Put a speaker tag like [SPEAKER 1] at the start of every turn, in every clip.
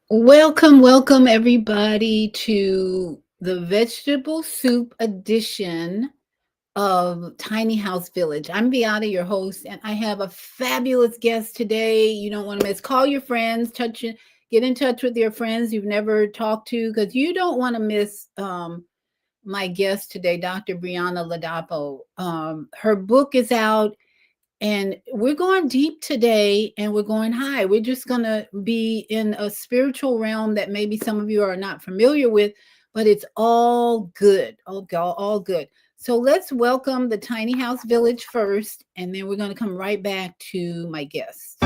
[SPEAKER 1] Welcome everybody to the vegetable soup edition of Tiny House Village. I'm Brianna, your host, and I have a fabulous guest today. You don't want to miss. Call your friends, get in touch with your friends you've never talked to, because you don't want to miss my guest today, Dr. Brianna Ladapo. Her book is out and we're going deep today and we're going high. We're just going to be in a spiritual realm that maybe some of you are not familiar with, but it's all good. All good. So let's welcome the Tiny House Village first, and then we're going to come right back to my guest.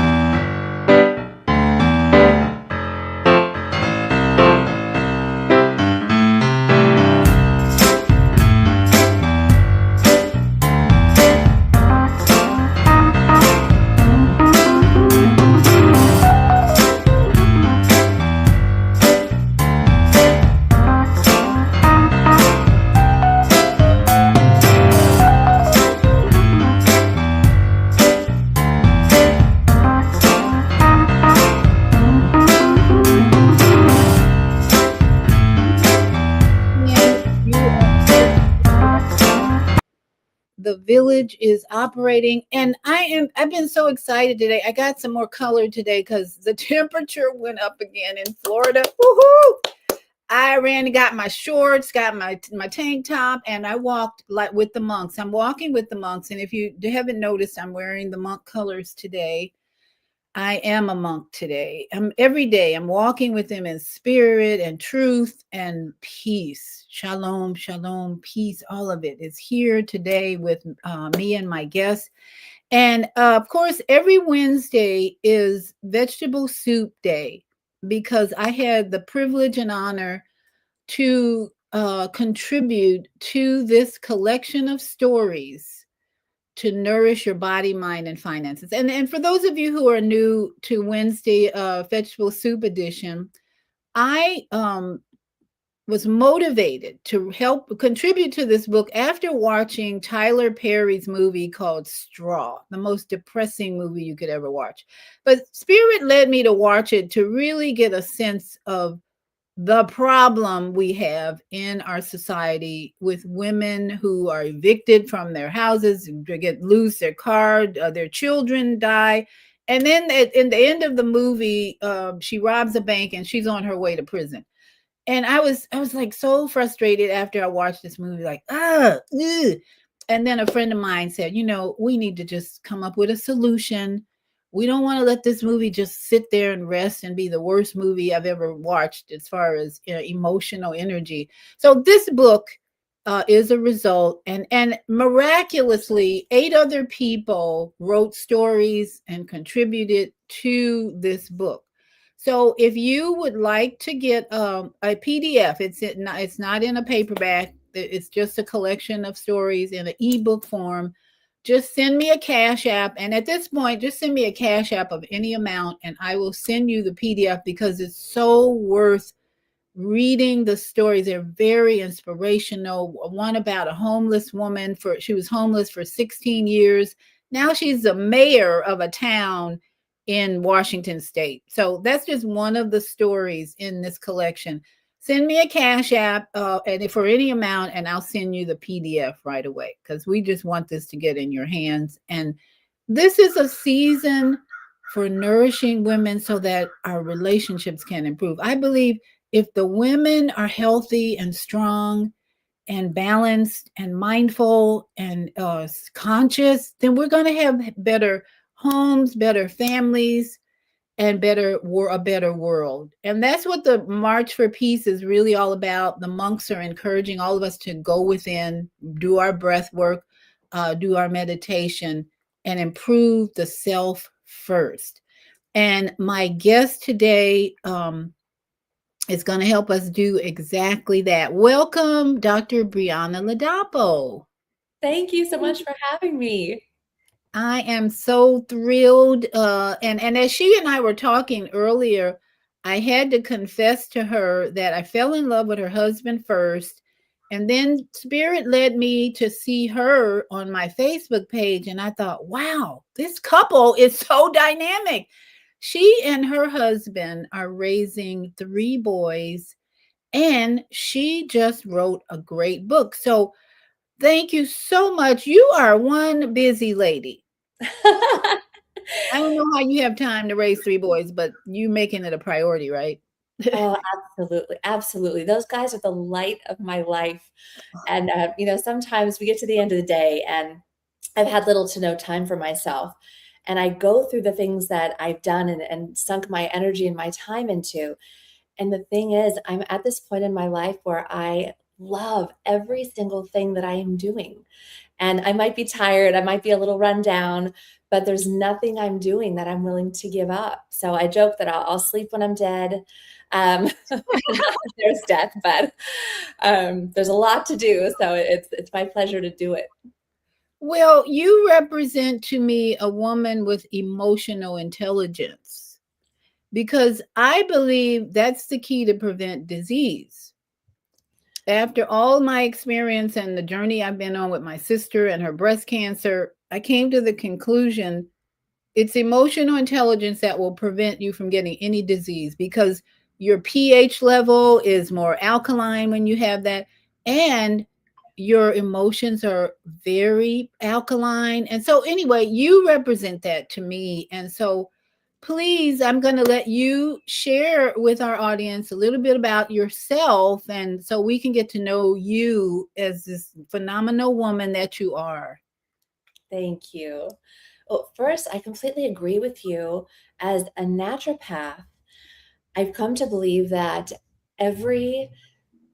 [SPEAKER 1] The village is operating, and I've been so excited today. I got some more color today because the temperature went up again in Florida. Woohoo! I ran and got my shorts, got my tank top, and I walked like with the monks. I'm walking with the monks, and if you haven't noticed, I'm wearing the monk colors today. I am a monk today. Every day I'm walking with him in spirit and truth and peace. Shalom, shalom, peace. All of it is here today with me and my guests. And of course, every Wednesday is Vegetable Soup Day because I had the privilege and honor to contribute to this collection of stories to nourish your body, mind, and finances. And for those of you who are new to Wednesday Vegetable Soup Edition, I was motivated to help contribute to this book after watching Tyler Perry's movie called Straw, the most depressing movie you could ever watch. But Spirit led me to watch it to really get a sense of the problem we have in our society with women who are evicted from their houses, lose their car, their children die, and then in the end of the movie, she robs a bank and she's on her way to prison. And I was like so frustrated after I watched this movie, like ugh. And then a friend of mine said, we need to just come up with a solution. We don't want to let this movie just sit there and rest and be the worst movie I've ever watched as far as emotional energy. So this book is a result, and miraculously, 8 other people wrote stories and contributed to this book. So if you would like to get a PDF, it's not in a paperback. It's just a collection of stories in an ebook form. Just send me a Cash App, and at this point, just send me a Cash App of any amount, and I will send you the PDF because it's so worth reading the stories. They're very inspirational. One about a homeless woman, she was homeless for 16 years. Now she's the mayor of a town in Washington State. So that's just one of the stories in this collection. Send me a Cash App and for any amount, and I'll send you the PDF right away because we just want this to get in your hands. And this is a season for nourishing women so that our relationships can improve. I believe if the women are healthy and strong and balanced and mindful and conscious, then we're going to have better homes, better families, and a better world. And that's what the March for Peace is really all about. The monks are encouraging all of us to go within, do our breath work, do our meditation, and improve the self first. And my guest today is going to help us do exactly that. Welcome, Dr. Brianna Ladapo.
[SPEAKER 2] Thank you so much for having me.
[SPEAKER 1] I am so thrilled. And as she and I were talking earlier, I had to confess to her that I fell in love with her husband first. And then Spirit led me to see her on my Facebook page. And I thought, wow, this couple is so dynamic. She and her husband are raising 3 boys, and she just wrote a great book. So thank you so much. You are one busy lady. I don't know how you have time to raise 3 boys, but you making it a priority, right?
[SPEAKER 2] Oh, absolutely. Absolutely. Those guys are the light of my life. And, sometimes we get to the end of the day and I've had little to no time for myself. And I go through the things that I've done and sunk my energy and my time into. And the thing is, I'm at this point in my life where I love every single thing that I am doing. And I might be tired, I might be a little run down, but there's nothing I'm doing that I'm willing to give up. So I joke that I'll sleep when I'm dead. Not that there's death, but there's a lot to do. So it's my pleasure to do it.
[SPEAKER 1] Well, you represent to me a woman with emotional intelligence because I believe that's the key to prevent disease. After all my experience and the journey I've been on with my sister and her breast cancer, I came to the conclusion it's emotional intelligence that will prevent you from getting any disease because your pH level is more alkaline when you have that, and your emotions are very alkaline. And so, anyway, you represent that to me. And so, please, I'm going to let you share with our audience a little bit about yourself, and so we can get to know you as this phenomenal woman that you are.
[SPEAKER 2] Thank you. Well, first, I completely agree with you. As a naturopath, I've come to believe that every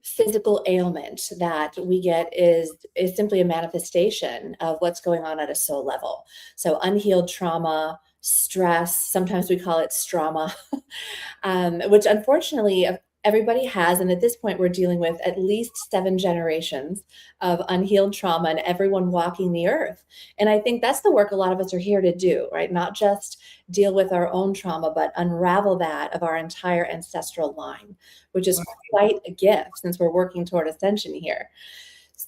[SPEAKER 2] physical ailment that we get is simply a manifestation of what's going on at a soul level. So unhealed trauma, stress, sometimes we call it strama, which unfortunately everybody has. And at this point, we're dealing with at least 7 generations of unhealed trauma and everyone walking the earth. And I think that's the work a lot of us are here to do, right? Not just deal with our own trauma, but unravel that of our entire ancestral line, which is quite a gift since we're working toward ascension here.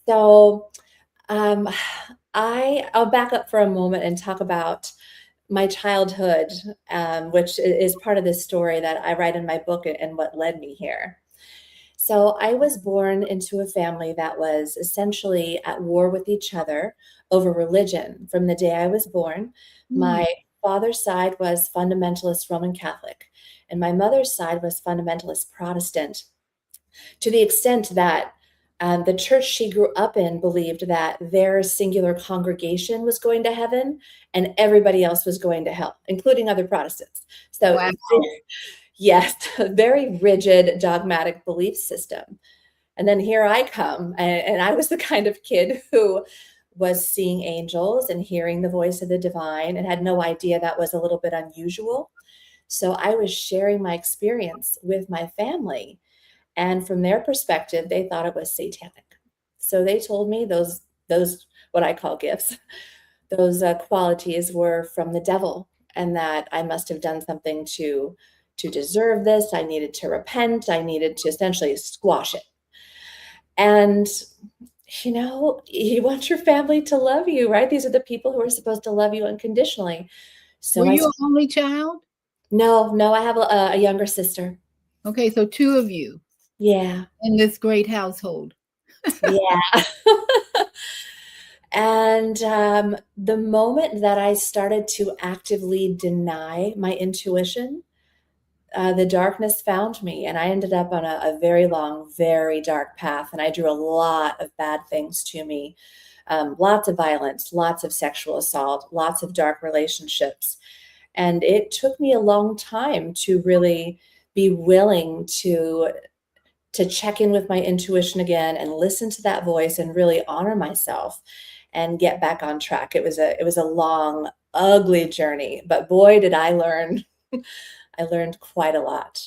[SPEAKER 2] So um, I'll back up for a moment and talk about my childhood, which is part of this story that I write in my book and what led me here. So I was born into a family that was essentially at war with each other over religion from the day I was born.
[SPEAKER 1] Hmm.
[SPEAKER 2] My father's side was fundamentalist Roman Catholic, and my mother's side was fundamentalist Protestant, to the extent that the church she grew up in believed that their singular congregation was going to heaven and everybody else was going to hell, including other Protestants. So,
[SPEAKER 1] Wow.
[SPEAKER 2] yes, a very rigid, dogmatic belief system. And then here I come, and I was the kind of kid who was seeing angels and hearing the voice of the divine and had no idea that was a little bit unusual. So I was sharing my experience with my family. And from their perspective, they thought it was satanic. So they told me those what I call gifts, those qualities were from the devil, and that I must have done something to deserve this. I needed to repent. I needed to essentially squash it. And you want your family to love you, right? These are the people who are supposed to love you unconditionally.
[SPEAKER 1] Were
[SPEAKER 2] So
[SPEAKER 1] you an only child?
[SPEAKER 2] no, I have a younger sister.
[SPEAKER 1] Okay, so two of you
[SPEAKER 2] Yeah,
[SPEAKER 1] in this great household.
[SPEAKER 2] yeah. And the moment that I started to actively deny my intuition, the darkness found me, and I ended up on a very long, very dark path. And I drew a lot of bad things to me, lots of violence, lots of sexual assault, lots of dark relationships. And it took me a long time to really be willing to check in with my intuition again and listen to that voice and really honor myself and get back on track. It was a long, ugly journey, but boy, did I learn. I learned quite a lot.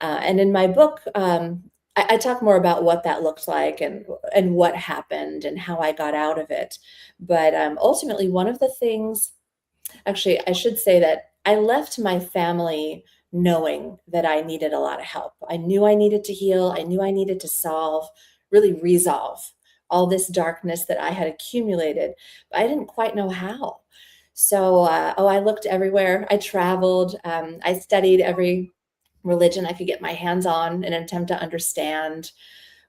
[SPEAKER 2] And in my book, I talk more about what that looked like and what happened and how I got out of it. But ultimately, one of the things, actually, I should say that I left my family knowing that I needed a lot of help. I knew I needed to heal. I knew I needed to solve, really resolve all this darkness that I had accumulated, but I didn't quite know how. So, I looked everywhere. I traveled. I studied every religion I could get my hands on in an attempt to understand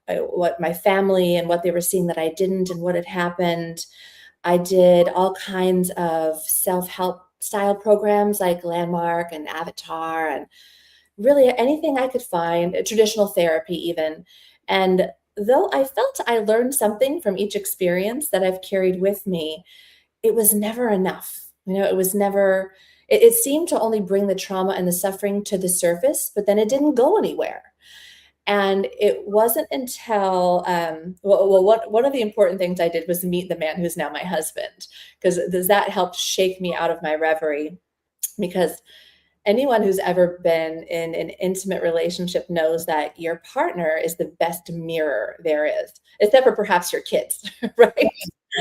[SPEAKER 2] what my family and what they were seeing that I didn't and what had happened. I did all kinds of self-help style programs like Landmark and Avatar and really anything I could find, traditional therapy even. And though I felt I learned something from each experience that I've carried with me, it was never enough. It was never, it seemed to only bring the trauma and the suffering to the surface, but then it didn't go anywhere. And it wasn't until, one of the important things I did was meet the man who's now my husband, because that helped shake me out of my reverie. Because anyone who's ever been in an intimate relationship knows that your partner is the best mirror there is, except for perhaps your kids, right?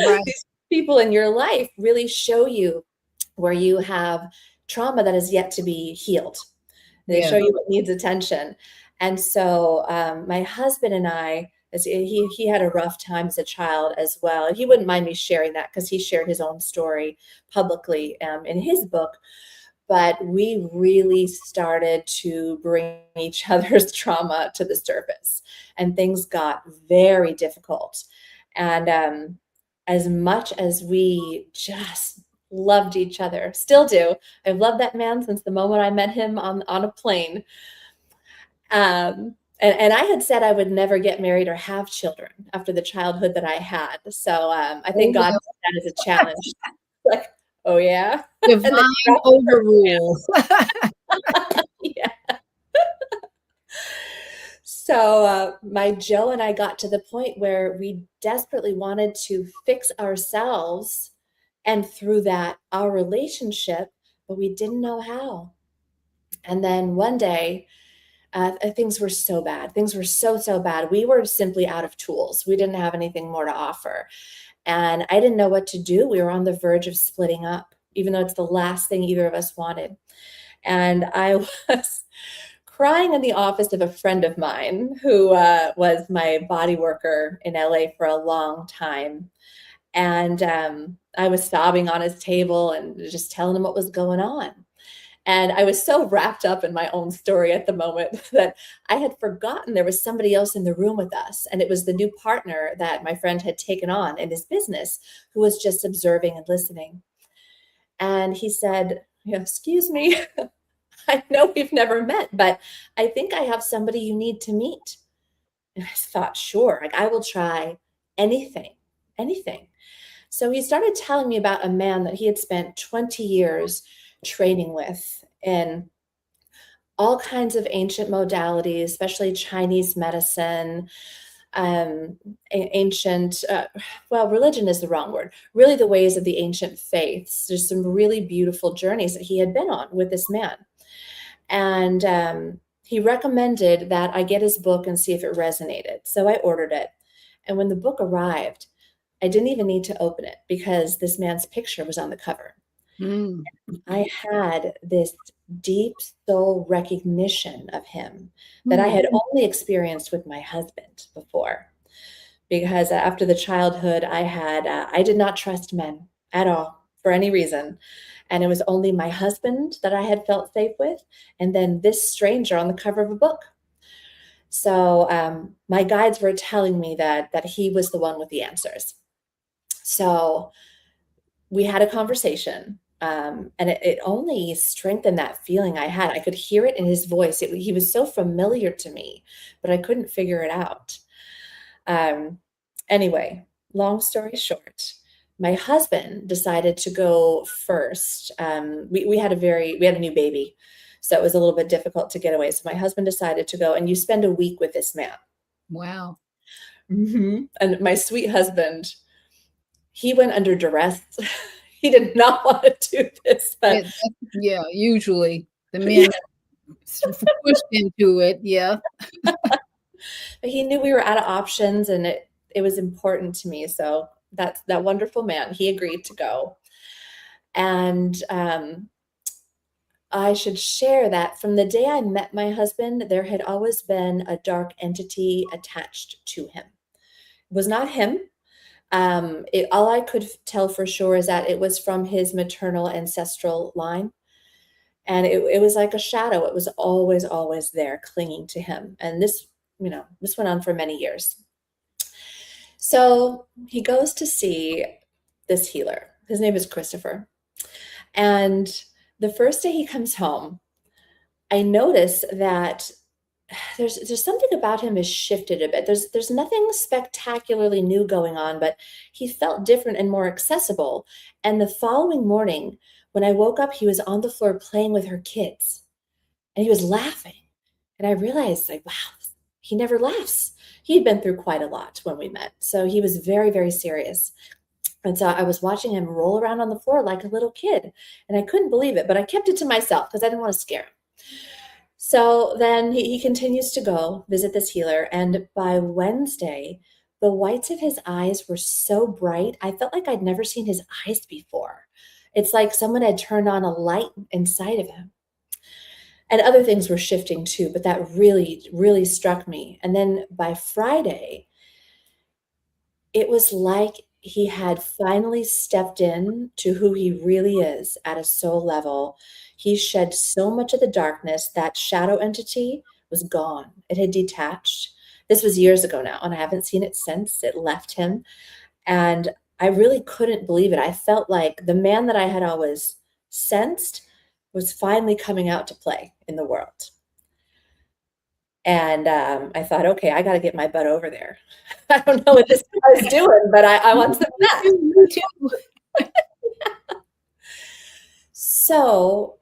[SPEAKER 1] Right.
[SPEAKER 2] These people in your life really show you where you have trauma that is yet to be healed. They
[SPEAKER 1] Yeah.
[SPEAKER 2] show you what needs attention. And so my husband and I, as he had a rough time as a child as well. He wouldn't mind me sharing that because he shared his own story publicly in his book. But we really started to bring each other's trauma to the surface, and things got very difficult. And as much as we just loved each other, still do. I've loved that man since the moment I met him on a plane. And I had said I would never get married or have children after the childhood that I had. So I think
[SPEAKER 1] Oh,
[SPEAKER 2] God
[SPEAKER 1] well,
[SPEAKER 2] took that as a challenge. Like, oh yeah. And then
[SPEAKER 1] divine overrule.
[SPEAKER 2] yeah. So my Joe and I got to the point where we desperately wanted to fix ourselves and through that our relationship, but we didn't know how. And then one day, things were so bad. Things were so bad. We were simply out of tools. We didn't have anything more to offer. And I didn't know what to do. We were on the verge of splitting up, even though it's the last thing either of us wanted. And I was crying in the office of a friend of mine who was my body worker in LA for a long time. And I was sobbing on his table and just telling him what was going on. And I was so wrapped up in my own story at the moment that I had forgotten there was somebody else in the room with us. And it was the new partner that my friend had taken on in his business who was just observing and listening. And he said, excuse me, I know we've never met, but I think I have somebody you need to meet. And I thought, sure, like I will try anything, anything. So he started telling me about a man that he had spent 20 years training with in all kinds of ancient modalities, especially Chinese medicine, ancient, religion is the wrong word, really the ways of the ancient faiths. There's some really beautiful journeys that he had been on with this man. And he recommended that I get his book and see if it resonated. So I ordered it. And when the book arrived, I didn't even need to open it because this man's picture was on the cover.
[SPEAKER 1] Mm.
[SPEAKER 2] I had this deep soul recognition of him that I
[SPEAKER 1] Mm.
[SPEAKER 2] had only experienced with my husband before. Because after the childhood I had, I did not trust men at all for any reason. And it was only my husband that I had felt safe with, and then this stranger on the cover of a book. So my guides were telling me that he was the one with the answers. So we had a conversation, and it only strengthened that feeling I had. I could hear it in his voice. He was so familiar to me, but I couldn't figure it out. Anyway, long story short, my husband decided to go first. We had a new baby, so it was a little bit difficult to get away. So my husband decided to go, and you spend a week with this man.
[SPEAKER 1] Wow.
[SPEAKER 2] And my sweet husband, he went under duress. He did not want to do this, but
[SPEAKER 1] Yeah, usually the men pushed into it. Yeah.
[SPEAKER 2] he knew we were out of options, and it was important to me. So that's that wonderful man. He agreed to go. And I should share that from the day I met my husband, there had always been a dark entity attached to him. It was not him, All I could tell for sure is that it was from his maternal ancestral line. And it was like a shadow. It was always, always there clinging to him. And this went on for many years. So he goes to see this healer. His name is Christopher. And the first day he comes home, I notice that there's something about him has shifted a bit. There's nothing spectacularly new going on, but he felt different and more accessible. And the following morning, when I woke up, he was on the floor playing with her kids, and he was laughing. And I realized, like, wow, he never laughs. He had been through quite a lot when we met, so he was very, very serious. And so I was watching him roll around on the floor like a little kid, and I couldn't believe it, but I kept it to myself because I didn't want to scare him. So then he continues to go visit this healer. And by Wednesday, the whites of his eyes were so bright. I felt like I'd never seen his eyes before. It's like someone had turned on a light inside of him. And other things were shifting too, but that really, really struck me. And then by Friday, it was like he had finally stepped in to who he really is at a soul level. He shed so much of the darkness. That shadow entity was gone. It had detached. This was years ago now, and I haven't seen it since. It left him. And I really couldn't believe it. I felt like the man that I had always sensed was finally coming out to play in the world. And I thought, okay, I got to get my butt over there. I don't know what this guy's doing, but I want some of that.
[SPEAKER 1] Me too.
[SPEAKER 2] So,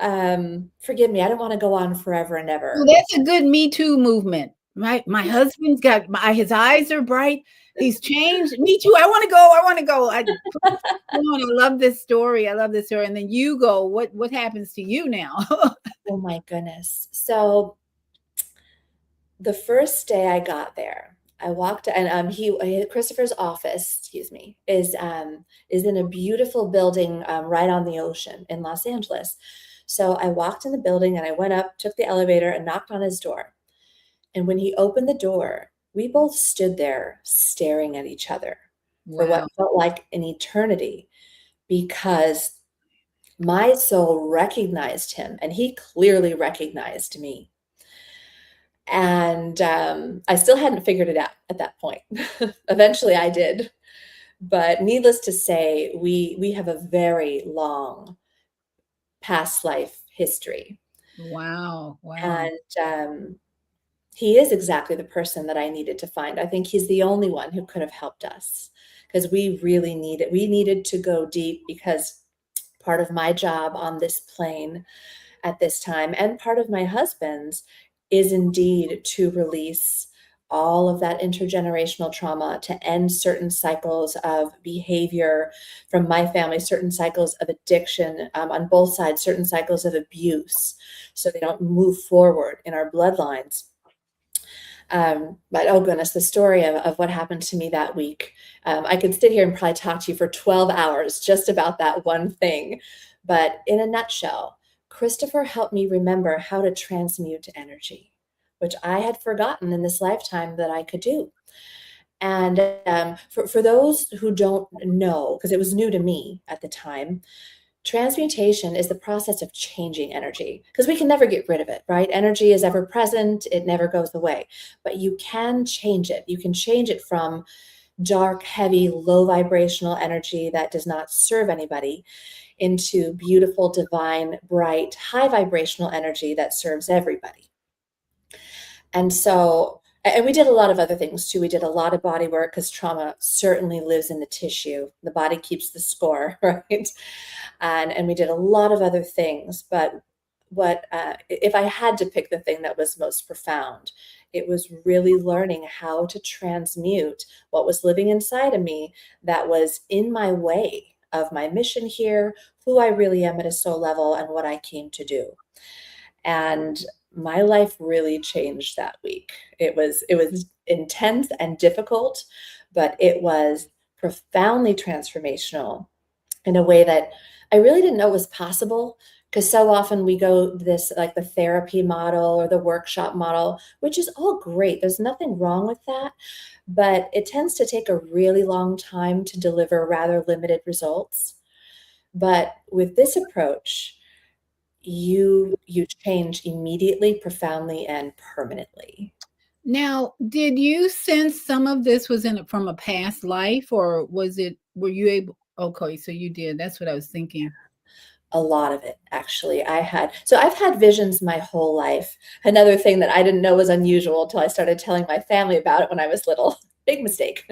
[SPEAKER 2] forgive me, I don't want to go on forever and ever.
[SPEAKER 1] Well, that's a good Me Too movement. My husband's got his eyes are bright. He's changed. Me too. I want to go. I want to go. I love this story. I love this story. And then you go. What happens to you now?
[SPEAKER 2] Oh my goodness. So the first day I got there, I walked, and Christopher's office, excuse me, is in a beautiful building right on the ocean in Los Angeles. So I walked in the building, and I went up, took the elevator, and knocked on his door. And when he opened the door, we both stood there staring at each other for what felt like an eternity, because my soul recognized him, and he clearly recognized me. And I still hadn't figured it out at that point. Eventually I did. But needless to say, we have a very long past life history.
[SPEAKER 1] Wow.
[SPEAKER 2] And he is exactly the person that I needed to find. I think he's the only one who could have helped us, because we really needed, we needed to go deep, because part of my job on this plane at this time, and part of my husband's, is indeed to release all of that intergenerational trauma, to end certain cycles of behavior from my family, certain cycles of addiction on both sides, certain cycles of abuse, so they don't move forward in our bloodlines. But oh goodness, the story of what happened to me that week. I could sit here and probably talk to you for 12 hours just about that one thing. But in a nutshell, Christopher helped me remember how to transmute energy, which I had forgotten in this lifetime that I could do. And for those who don't know, because it was new to me at the time, transmutation is the process of changing energy, because we can never get rid of it, right? Energy is ever present. It never goes away, but you can change it. You can change it from dark, heavy, low vibrational energy that does not serve anybody into beautiful, divine, bright, high vibrational energy that serves everybody. And so, and we did a lot of other things too. We did a lot of body work, because trauma certainly lives in the tissue. The body keeps the score, right? And we did a lot of other things. But if I had to pick the thing that was most profound, it was really learning how to transmute what was living inside of me that was in my way of my mission here, who I really am at a soul level, and what I came to do. And my life really changed that week. It was intense and difficult, but it was profoundly transformational in a way that I really didn't know was possible, Because so often we go this like the therapy model or the workshop model, which is all great. There's nothing wrong with that, but it tends to take a really long time to deliver rather limited results. But with this approach, you change immediately, profoundly, and permanently.
[SPEAKER 1] Now, did you sense some of this was from a past life, or were you able? Okay, so you did. That's what I was thinking.
[SPEAKER 2] A lot of it, actually. I've had visions my whole life. Another thing that I didn't know was unusual until I started telling my family about it when I was little. Big mistake.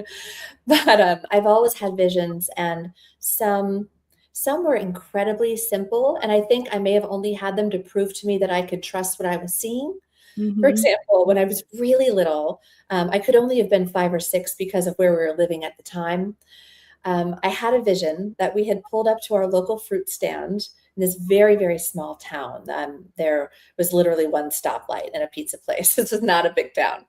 [SPEAKER 2] But I've always had visions, and some some were incredibly simple, and I think I may have only had them to prove to me that I could trust what I was seeing. For
[SPEAKER 1] Mm-hmm.
[SPEAKER 2] example, when I was really little, I could only have been 5 or 6 because of where we were living at the time. I had a vision that we had pulled up to our local fruit stand in this very, very small town. There was literally one stoplight and a pizza place. This was not a big town.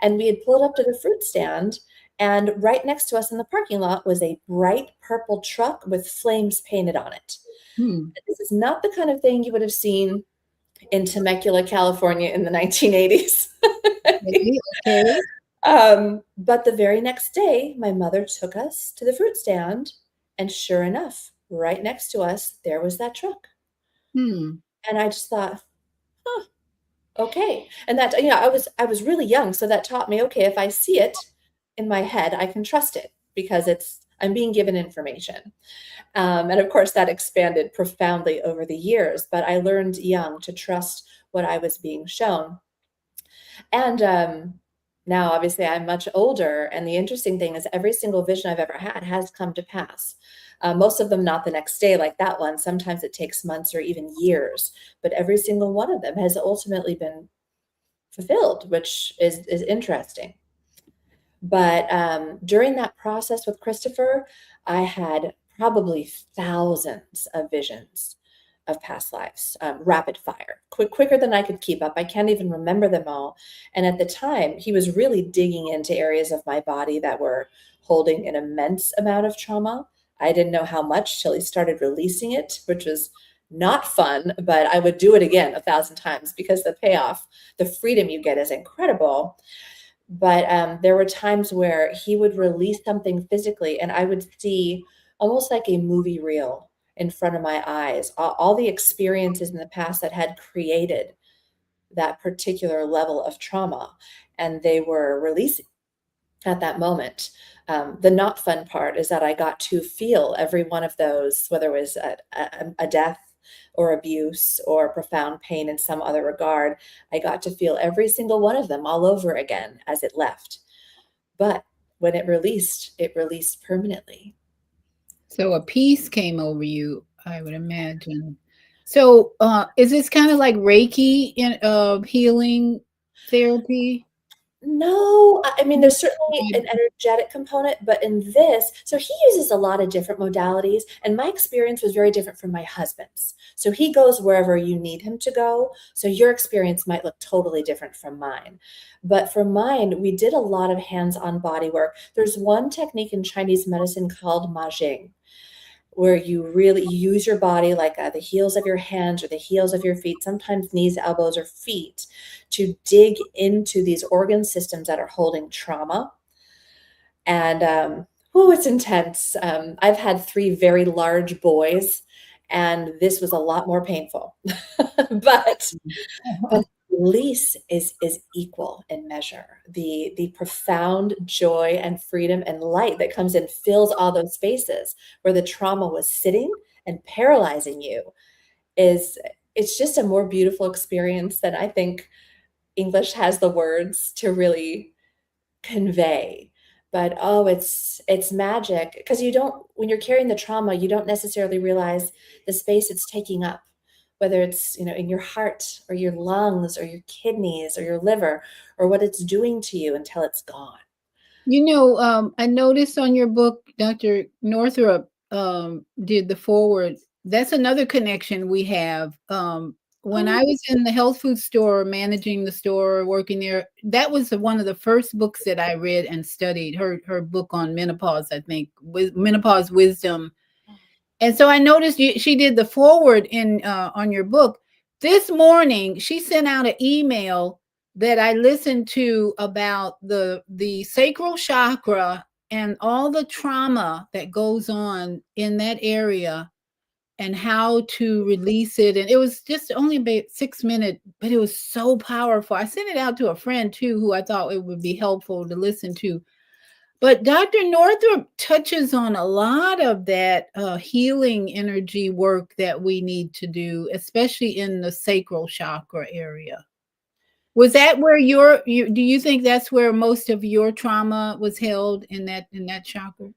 [SPEAKER 2] And we had pulled up to the fruit stand, and right next to us in the parking lot was a bright purple truck with flames painted on it.
[SPEAKER 1] Hmm.
[SPEAKER 2] This is not the kind of thing you would have seen in Temecula, California in the 1980s.
[SPEAKER 1] Okay. Okay.
[SPEAKER 2] But the very next day, my mother took us to the fruit stand, and sure enough, right next to us, there was that truck.
[SPEAKER 1] Hmm.
[SPEAKER 2] And I just thought, huh, okay. And that, I was really young, so that taught me, okay, if I see it in my head, I can trust it because I'm being given information. And of course, that expanded profoundly over the years, but I learned young to trust what I was being shown. And now, obviously, I'm much older. And the interesting thing is, every single vision I've ever had has come to pass. Most of them not the next day, like that one. Sometimes it takes months or even years, but every single one of them has ultimately been fulfilled, which is interesting. But during that process with Christopher, I had probably thousands of visions of past lives, rapid fire, quicker than I could keep up. I can't even remember them all. And at the time, he was really digging into areas of my body that were holding an immense amount of trauma. I didn't know how much till he started releasing it, which was not fun, but I would do it again 1,000 times because the payoff, the freedom you get is incredible. But there were times where he would release something physically, and I would see almost like a movie reel in front of my eyes, all the experiences in the past that had created that particular level of trauma, and they were releasing at that moment. The not fun part is that I got to feel every one of those, whether it was a death or abuse or profound pain in some other regard. I got to feel every single one of them all over again as it left. But when it released permanently.
[SPEAKER 1] So a peace came over you, I would imagine. So, is this kind of like Reiki in healing therapy?
[SPEAKER 2] No, I mean, there's certainly an energetic component, but in this, so he uses a lot of different modalities, and my experience was very different from my husband's. So he goes wherever you need him to go. So your experience might look totally different from mine. But for mine, we did a lot of hands-on body work. There's one technique in Chinese medicine called Majing, where you really use your body like the heels of your hands or the heels of your feet, sometimes knees, elbows, or feet, to dig into these organ systems that are holding trauma. And oh, it's intense. I've had 3 very large boys, and this was a lot more painful. but but release is equal in measure. The profound joy and freedom and light that comes in fills all those spaces where the trauma was sitting and paralyzing you. Is It's just a more beautiful experience than I think English has the words to really convey. But oh, it's magic because you don't, when you're carrying the trauma, you don't necessarily realize the space it's taking up, whether it's, in your heart or your lungs or your kidneys or your liver, or what it's doing to you until it's gone.
[SPEAKER 1] I noticed on your book, Dr. Northrup did the forward. That's another connection we have. When I
[SPEAKER 2] Oh,
[SPEAKER 1] was in the health food store, managing the store, working there, that was one of the first books that I read and studied. Her book on menopause, I think, with menopause wisdom. And so I noticed she did the forward in on your book. This morning, she sent out an email that I listened to about the sacral chakra and all the trauma that goes on in that area and how to release it. And it was just only about 6 minutes, but it was so powerful. I sent it out to a friend too, who I thought it would be helpful to listen to. But Dr. Northrup touches on a lot of that healing energy work that we need to do, especially in the sacral chakra area. Was that where do you think that's where most of your trauma was held in that chakra?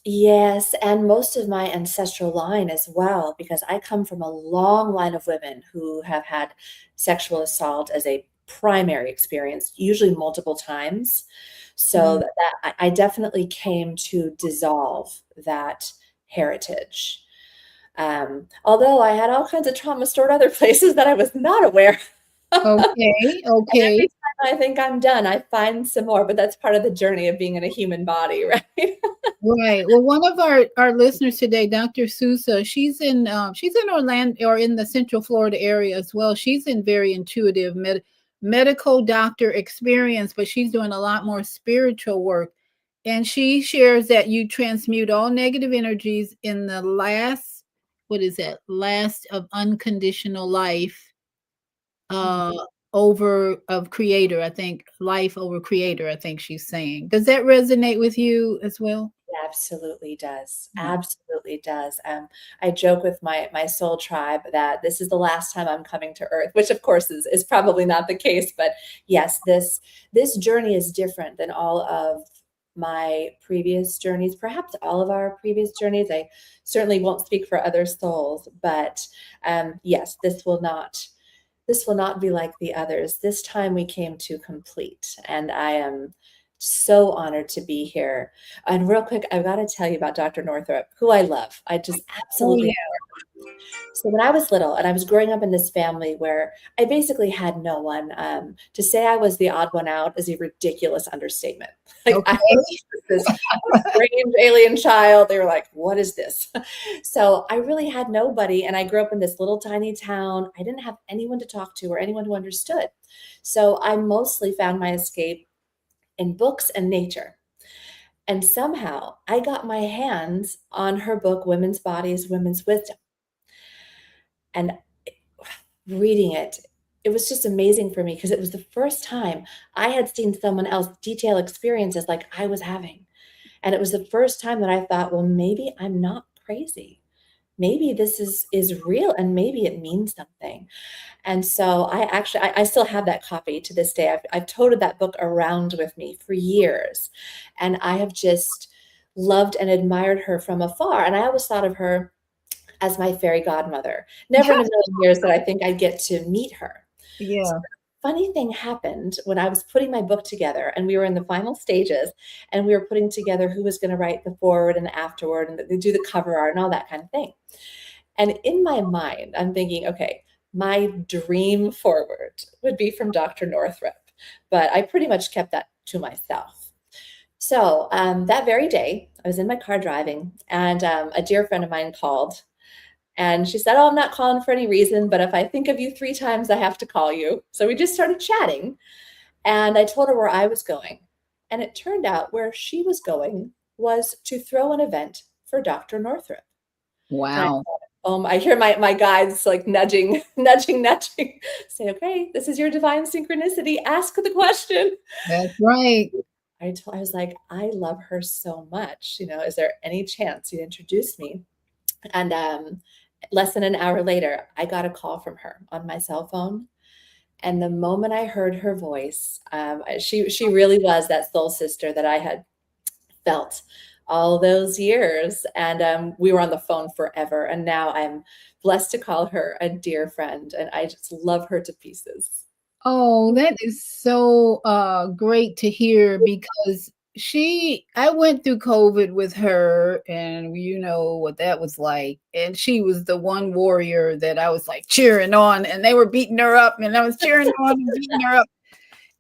[SPEAKER 2] Yes, and most of my ancestral line as well, because I come from a long line of women who have had sexual assault as a primary experience, usually multiple times. So
[SPEAKER 1] Mhm.
[SPEAKER 2] that I definitely came to dissolve that heritage. Although I had all kinds of trauma stored other places that I was not aware.
[SPEAKER 1] Okay,
[SPEAKER 2] And
[SPEAKER 1] okay.
[SPEAKER 2] every time I think I'm done, I find some more, but that's part of the journey of being in a human body, right?
[SPEAKER 1] Right. Well, one of our listeners today, Dr. Sousa, she's in Orlando or in the Central Florida area as well. She's in very intuitive medical doctor experience, but she's doing a lot more spiritual work. And she shares that you transmute all negative energies in the last, what is that? Last of unconditional life uh over of creator, I think life over creator, I think she's saying. Does that resonate with you as well?
[SPEAKER 2] It absolutely does.
[SPEAKER 1] Yeah.
[SPEAKER 2] Absolutely does. I joke with my soul tribe that this is the last time I'm coming to Earth, which of course is probably not the case. But yes, this journey is different than all of my previous journeys, perhaps all of our previous journeys. I certainly won't speak for other souls, but yes, this will not be like the others. This time we came to complete, and I am so honored to be here. And real quick, I've got to tell you about Dr. Northrup, who I love. I just
[SPEAKER 1] Oh
[SPEAKER 2] absolutely.
[SPEAKER 1] yeah.
[SPEAKER 2] So when I was little and I was growing up in this family where I basically had no one, to say I was the odd one out is a ridiculous understatement. Like I
[SPEAKER 1] Okay.
[SPEAKER 2] was this strange alien child. They were like, "What is this?" So I really had nobody, and I grew up in this little tiny town. I didn't have anyone to talk to or anyone who understood. So I mostly found my escape in books and nature. And somehow I got my hands on her book, Women's Bodies, Women's Wisdom. And reading it, it was just amazing for me because it was the first time I had seen someone else detail experiences like I was having. And it was the first time that I thought, well, maybe I'm not crazy. Maybe this is real and maybe it means something. And so I still have that copy to this day. I've toted that book around with me for years. And I have just loved and admired her from afar. And I always thought of her as my fairy godmother. Never in a million years that I think I'd get to meet her. So
[SPEAKER 1] Yeah.
[SPEAKER 2] the funny thing happened when I was putting my book together and we were in the final stages and we were putting together who was going to write the forward and the afterward and do the cover art and all that kind of thing. And in my mind, I'm thinking, okay, my dream forward would be from Dr. Northrup, but I pretty much kept that to myself. So that very day, I was in my car driving, and a dear friend of mine called and she said, "Oh, I'm not calling for any reason, but if I think of you 3 times, I have to call you." So we just started chatting. And I told her where I was going. And it turned out where she was going was to throw an event for Dr. Northrup. And I
[SPEAKER 1] Wow.
[SPEAKER 2] thought, I hear my guides like nudging, nudging, say, "Okay, this is your divine synchronicity. Ask the question."
[SPEAKER 1] That's right.
[SPEAKER 2] I was like, "I love her so much. Is there any chance you'd introduce me?" And less than an hour later, I got a call from her on my cell phone. And the moment I heard her voice, she really was that soul sister that I had felt all those years. And we were on the phone forever. And now I'm blessed to call her a dear friend. And I just love her to pieces.
[SPEAKER 1] Oh, that is so great to hear because I went through COVID with her and you know what that was like. And she was the one warrior that I was like cheering on and they were beating her up and I was cheering on and beating her up.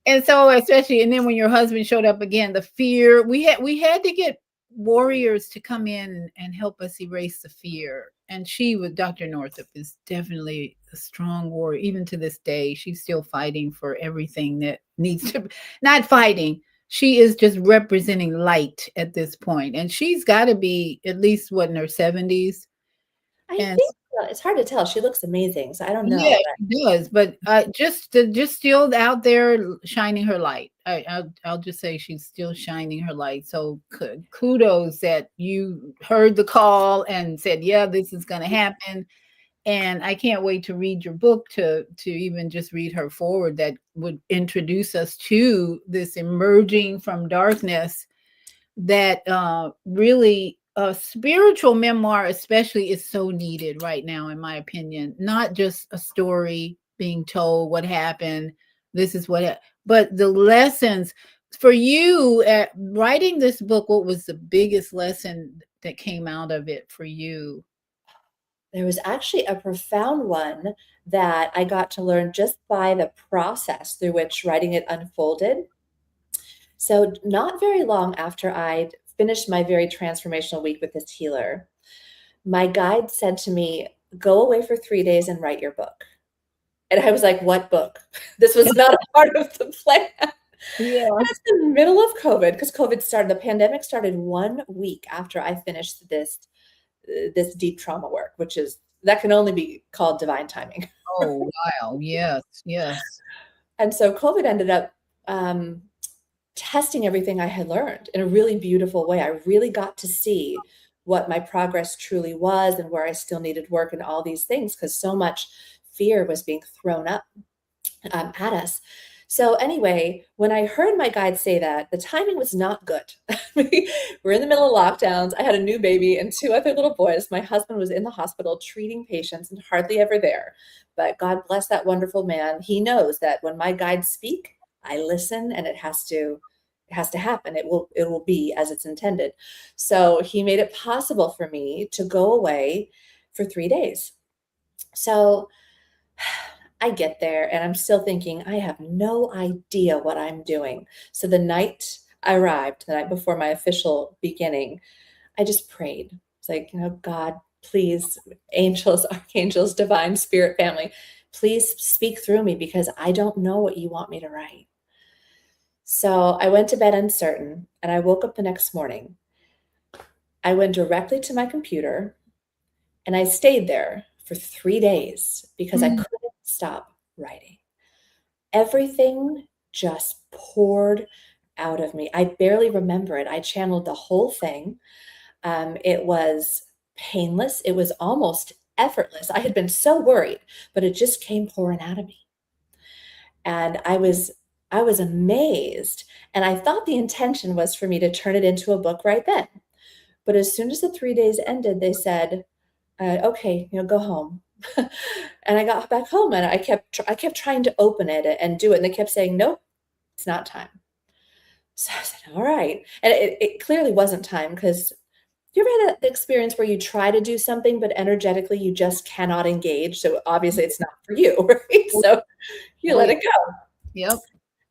[SPEAKER 1] And so especially and then when your husband showed up again, the fear we had to get warriors to come in and help us erase the fear. And she, with Dr. Northup, is definitely a strong warrior. Even to this day, she's still fighting for everything that needs to, not fighting. She is just representing light at this point. And she's got to be at least, what, in her 70s?
[SPEAKER 2] I
[SPEAKER 1] And
[SPEAKER 2] think it's hard to tell. She looks amazing, so I don't
[SPEAKER 1] yeah,
[SPEAKER 2] know.
[SPEAKER 1] she does. But just still out there shining her light. I'll just say she's still shining her light. So kudos that you heard the call and said, yeah, this is going to happen. And I can't wait to read your book, to even just read her forward that would introduce us to this emerging from darkness, that really a spiritual memoir especially is so needed right now, in my opinion. Not just a story being told, what happened, this is but the lessons. For you, at writing this book, what was the biggest lesson that came out of it for you?
[SPEAKER 2] There was actually a profound one that I got to learn just by the process through which writing it unfolded. So, not very long after I'd finished my very transformational week with this healer, my guide said to me, "Go away for 3 days and write your book." And I was like, "What book?" This was not a part of the plan.
[SPEAKER 1] Yeah.
[SPEAKER 2] That's the middle of COVID, because COVID started, the pandemic started 1 week after I finished this deep trauma work, which is that can only be called divine timing.
[SPEAKER 1] Oh, wow. Yes, yes.
[SPEAKER 2] And so COVID ended up um, testing everything I had learned in a really beautiful way. I really got to see what my progress truly was and where I still needed work and all these things, because so much fear was being thrown up at us. So anyway, when I heard my guide say that, the timing was not good. We're in the middle of lockdowns. I had a new baby and 2 other little boys. My husband was in the hospital treating patients and hardly ever there. But God bless that wonderful man. He knows that when my guides speak, I listen, and it has to happen. It will be as it's intended. So he made it possible for me to go away for 3 days. So I get there and I'm still thinking, I have no idea what I'm doing. So the night I arrived, the night before my official beginning, I just prayed. It's like, God, please, angels, archangels, divine spirit family, please speak through me, because I don't know what you want me to write. So I went to bed uncertain, and I woke up the next morning. I went directly to my computer and I stayed there for 3 days because I
[SPEAKER 1] Mm.
[SPEAKER 2] couldn't stop writing. Everything just poured out of me. I barely remember it. I channeled the whole thing. It was painless. It was almost effortless. I had been so worried, but it just came pouring out of me. And I was amazed. And I thought the intention was for me to turn it into a book right then. But as soon as the 3 days ended, they said, okay, go home. And I got back home and I kept trying to open it and do it. And they kept saying, nope, it's not time. So I said, all right. And it clearly wasn't time, because you ever had an experience where you try to do something, but energetically you just cannot engage. So obviously it's not for you, right? So you
[SPEAKER 1] Oh,
[SPEAKER 2] let
[SPEAKER 1] yeah.
[SPEAKER 2] it go.
[SPEAKER 1] Yep.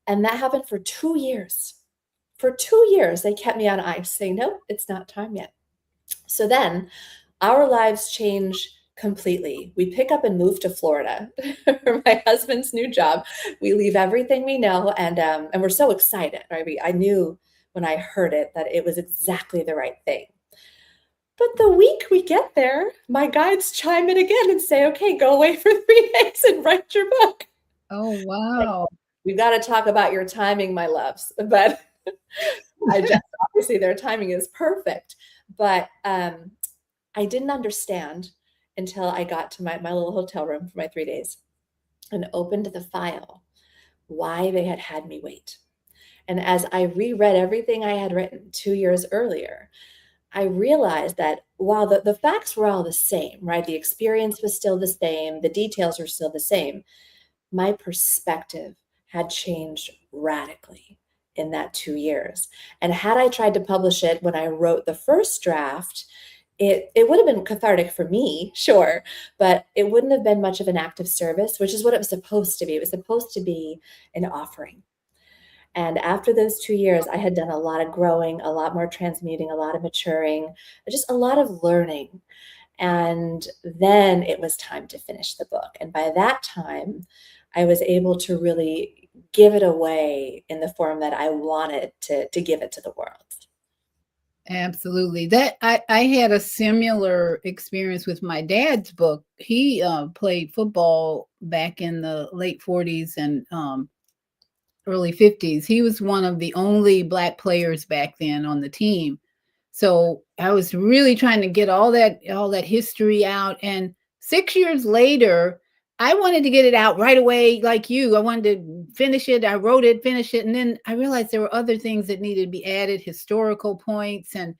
[SPEAKER 2] And that happened for 2 years. For 2 years, they kept me on ice, saying, nope, it's not time yet. So then our lives change completely. We pick up and move to Florida for my husband's new job. We leave everything we know, and we're so excited, right? I knew when I heard it that it was exactly the right thing. But the week we get there, my guides chime in again and say, okay, go away for 3 days and write your book.
[SPEAKER 1] Oh,
[SPEAKER 2] Like,
[SPEAKER 1] wow.
[SPEAKER 2] we've got to talk about your timing, my loves. But obviously their timing is perfect. But I didn't understand until I got to my little hotel room for my 3 days and opened the file why they had me wait. And as I reread everything I had written 2 years earlier, I realized that while the facts were all the same, right? The experience was still the same, the details were still the same, my perspective had changed radically in that 2 years. And had I tried to publish it when I wrote the first draft, it would have been cathartic for me, sure, but it wouldn't have been much of an act of service, which is what it was supposed to be. It was supposed to be an offering. And after those 2 years, I had done a lot of growing, a lot more transmuting, a lot of maturing, just a lot of learning. And then it was time to finish the book. And by that time, I was able to really give it away in the form that I wanted to give it to the world.
[SPEAKER 1] Absolutely. That I had a similar experience with my dad's book. He played football back in the late 40s and early 50s. He was one of the only black players back then on the team. So I was really trying to get all that history out. And 6 years later, I wanted to get it out right away, like you. I wanted to finish it. I wrote it, finish it, and then I realized there were other things that needed to be added, historical points. And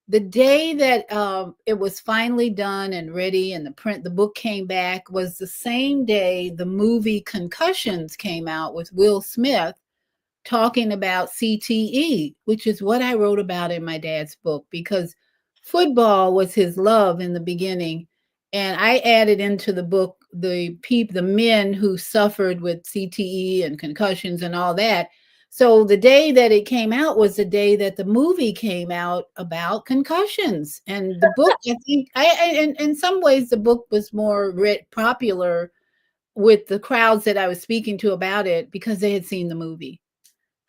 [SPEAKER 1] the day that it was finally done and ready, and the book came back, was the same day the movie Concussions came out with Will Smith talking about CTE, which is what I wrote about in my dad's book, because football was his love in the beginning. And I added into the book the men who suffered with CTE and concussions and all that. So the day that it came out was the day that the movie came out about concussions. And the book, I think, in some ways, the book was more popular with the crowds that I was speaking to about it because they had seen the movie.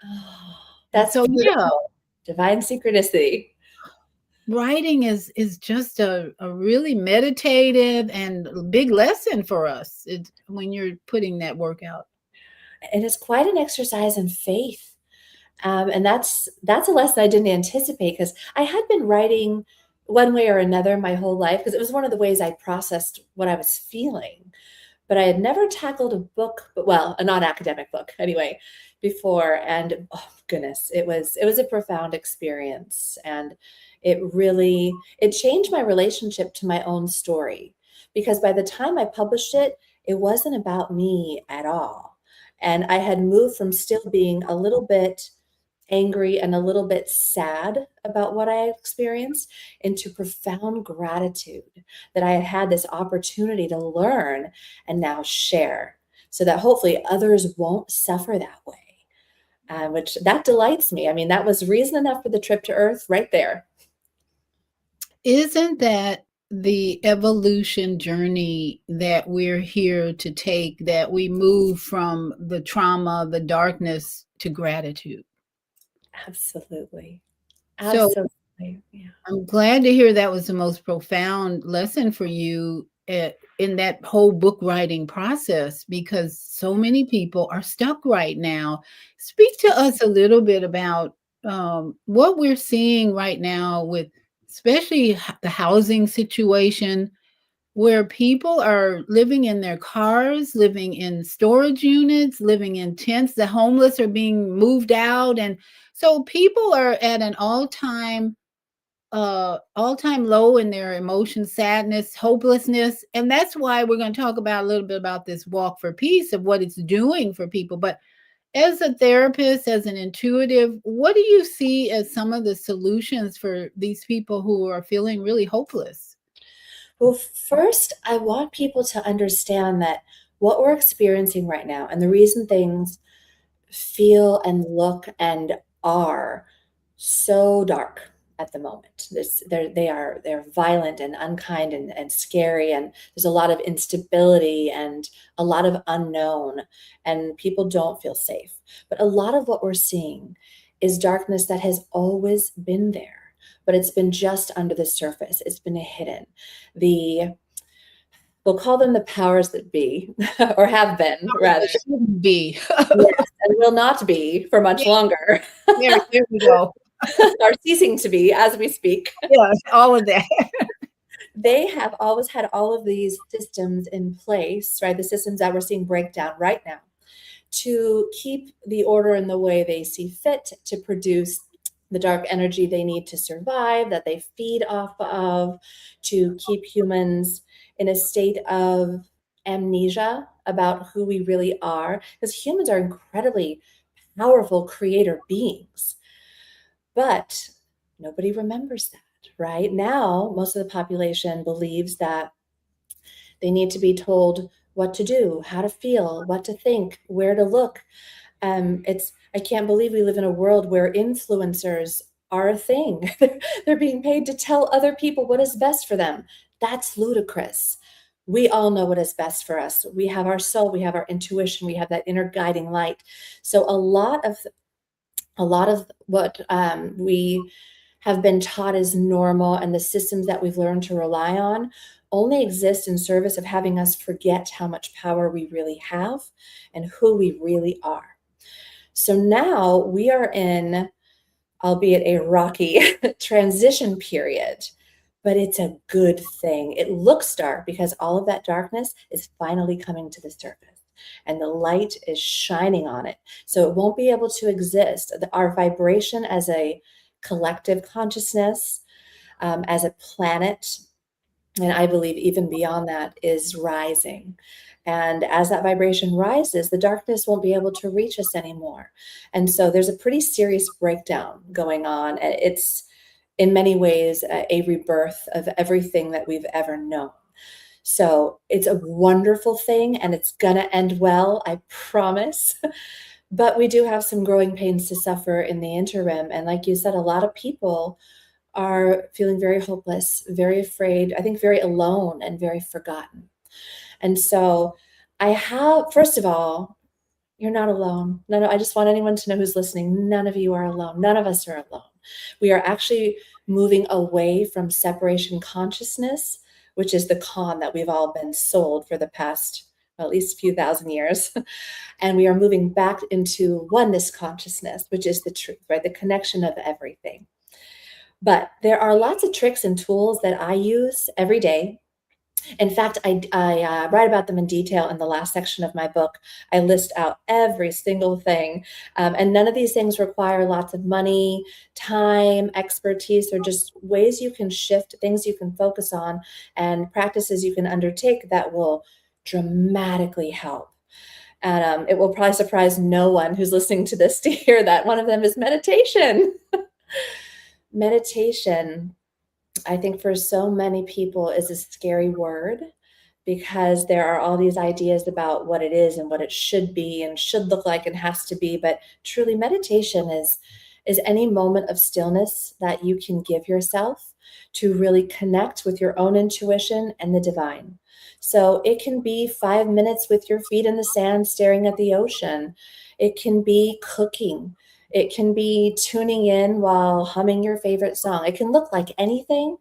[SPEAKER 2] Oh,
[SPEAKER 1] And
[SPEAKER 2] that's
[SPEAKER 1] so, yeah,
[SPEAKER 2] beautiful. Divine synchronicity.
[SPEAKER 1] writing is just a really meditative and big lesson for us when you're putting that work out.
[SPEAKER 2] And it's quite an exercise in faith. And that's a lesson I didn't anticipate, because I had been writing one way or another my whole life, because it was one of the ways I processed what I was feeling. But I had never tackled a book, but well, a non-academic book anyway, before. And oh goodness, it was a profound experience. And it changed my relationship to my own story, because by the time I published it, it wasn't about me at all. And I had moved from still being a little bit angry and a little bit sad about what I experienced into profound gratitude that I had had this opportunity to learn and now share, so that hopefully others won't suffer that way. Which that delights me. I mean, that was reason enough for the trip to Earth right there.
[SPEAKER 1] Isn't that the evolution journey that we're here to take, that we move from the trauma, the darkness to gratitude?
[SPEAKER 2] Absolutely.
[SPEAKER 1] So
[SPEAKER 2] Absolutely. Yeah.
[SPEAKER 1] I'm glad to hear that was the most profound lesson for you in that whole book writing process, because so many people are stuck right now. Speak to us a little bit about what we're seeing right now with especially the housing situation, where people are living in their cars, living in storage units, living in tents. The homeless are being moved out. And so people are at an all-time low in their emotions, sadness, hopelessness. And that's why we're going to talk about a little bit about this walk for peace, of what it's doing for people. But as a therapist, as an intuitive, what do you see as some of the solutions for these people who are feeling really hopeless?
[SPEAKER 2] Well, first, I want people to understand that what we're experiencing right now, and the reason things feel and look and are so dark at the moment. They're violent and unkind and scary, and there's a lot of instability and a lot of unknown, and people don't feel safe. But a lot of what we're seeing is darkness that has always been there, but it's been just under the surface. It's been hidden. The We'll call them the powers that be, or have been rather.
[SPEAKER 1] Shouldn't be.
[SPEAKER 2] Yes, and will not be for much
[SPEAKER 1] Yeah,
[SPEAKER 2] longer,
[SPEAKER 1] there we go.
[SPEAKER 2] are ceasing to be as we speak.
[SPEAKER 1] Yeah, all of that.
[SPEAKER 2] They have always had all of these systems in place, right? The systems that we're seeing break down right now, to keep the order in the way they see fit, to produce the dark energy they need to survive, that they feed off of, to keep humans in a state of amnesia about who we really are. Because humans are incredibly powerful creator beings, but nobody remembers that. Right now, most of the population believes that they need to be told what to do, how to feel, what to think, where to look. I can't believe we live in a world where influencers are a thing. They're being paid to tell other people what is best for them. That's ludicrous. We all know what is best for us. We have our soul, we have our intuition, we have that inner guiding light. So a lot of what we have been taught is normal, and the systems that we've learned to rely on only exist in service of having us forget how much power we really have and who we really are. So now we are in, albeit a rocky transition period, but it's a good thing. It looks dark because all of that darkness is finally coming to the surface and the light is shining on it. So it won't be able to exist. Our vibration as a collective consciousness, as a planet, and I believe even beyond that, is rising. And as that vibration rises, the darkness won't be able to reach us anymore. And so there's a pretty serious breakdown going on. And it's in many ways a rebirth of everything that we've ever known. So it's a wonderful thing, and it's going to end well, I promise. But we do have some growing pains to suffer in the interim. And like you said, a lot of people are feeling very hopeless, very afraid, I think very alone and very forgotten. And so first of all, you're not alone. No, I just want anyone to know who's listening, none of you are alone. None of us are alone. We are actually moving away from separation consciousness, which is the con that we've all been sold for the past, well, at least a few thousand years. And we are moving back into oneness consciousness, which is the truth, right? The connection of everything. But there are lots of tricks and tools that I use every day. In fact, I write about them in detail in the last section of my book. I list out every single thing. And none of these things require lots of money, time, expertise. They're just ways you can shift, things you can focus on, and practices you can undertake that will dramatically help. And it will probably surprise no one who's listening to this to hear that one of them is meditation. Meditation, I think for so many people, is a scary word because there are all these ideas about what it is and what it should be and should look like and has to be. But truly, meditation is any moment of stillness that you can give yourself to really connect with your own intuition and the divine. So it can be 5 minutes with your feet in the sand staring at the ocean. It can be cooking. It can be tuning in while humming your favorite song. It can look like anything,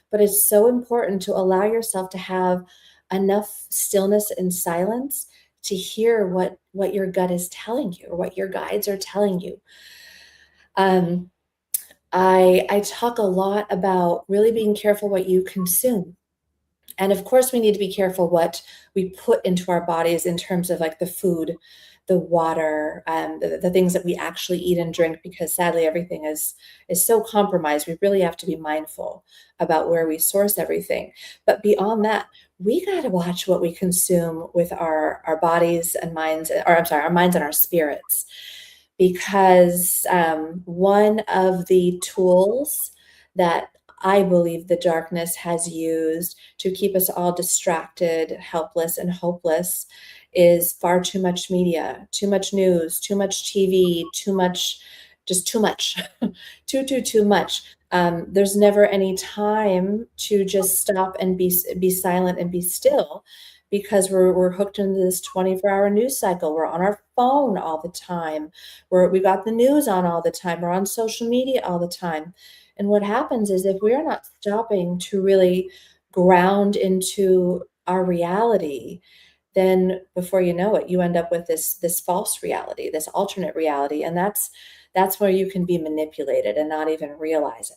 [SPEAKER 2] but it's so important to allow yourself to have enough stillness and silence to hear what your gut is telling you or what your guides are telling you. I talk a lot about really being careful what you consume. And of course, we need to be careful what we put into our bodies in terms of like the food, the water, the things that we actually eat and drink, because sadly, everything is so compromised. We really have to be mindful about where we source everything. But beyond that, we got to watch what we consume with our bodies and minds, or I'm sorry, our minds and our spirits, because one of the tools that I believe the darkness has used to keep us all distracted, helpless, and hopeless is far too much media, too much news, too much TV, too much, just too much, too much. There's never any time to just stop and be silent and be still, because we're hooked into this 24-hour news cycle. We're on our phone all the time. We got the news on all the time. We're on social media all the time. And what happens is if we are not stopping to really ground into our reality, then before you know it, you end up with this false reality, this alternate reality. And that's where you can be manipulated and not even realize it.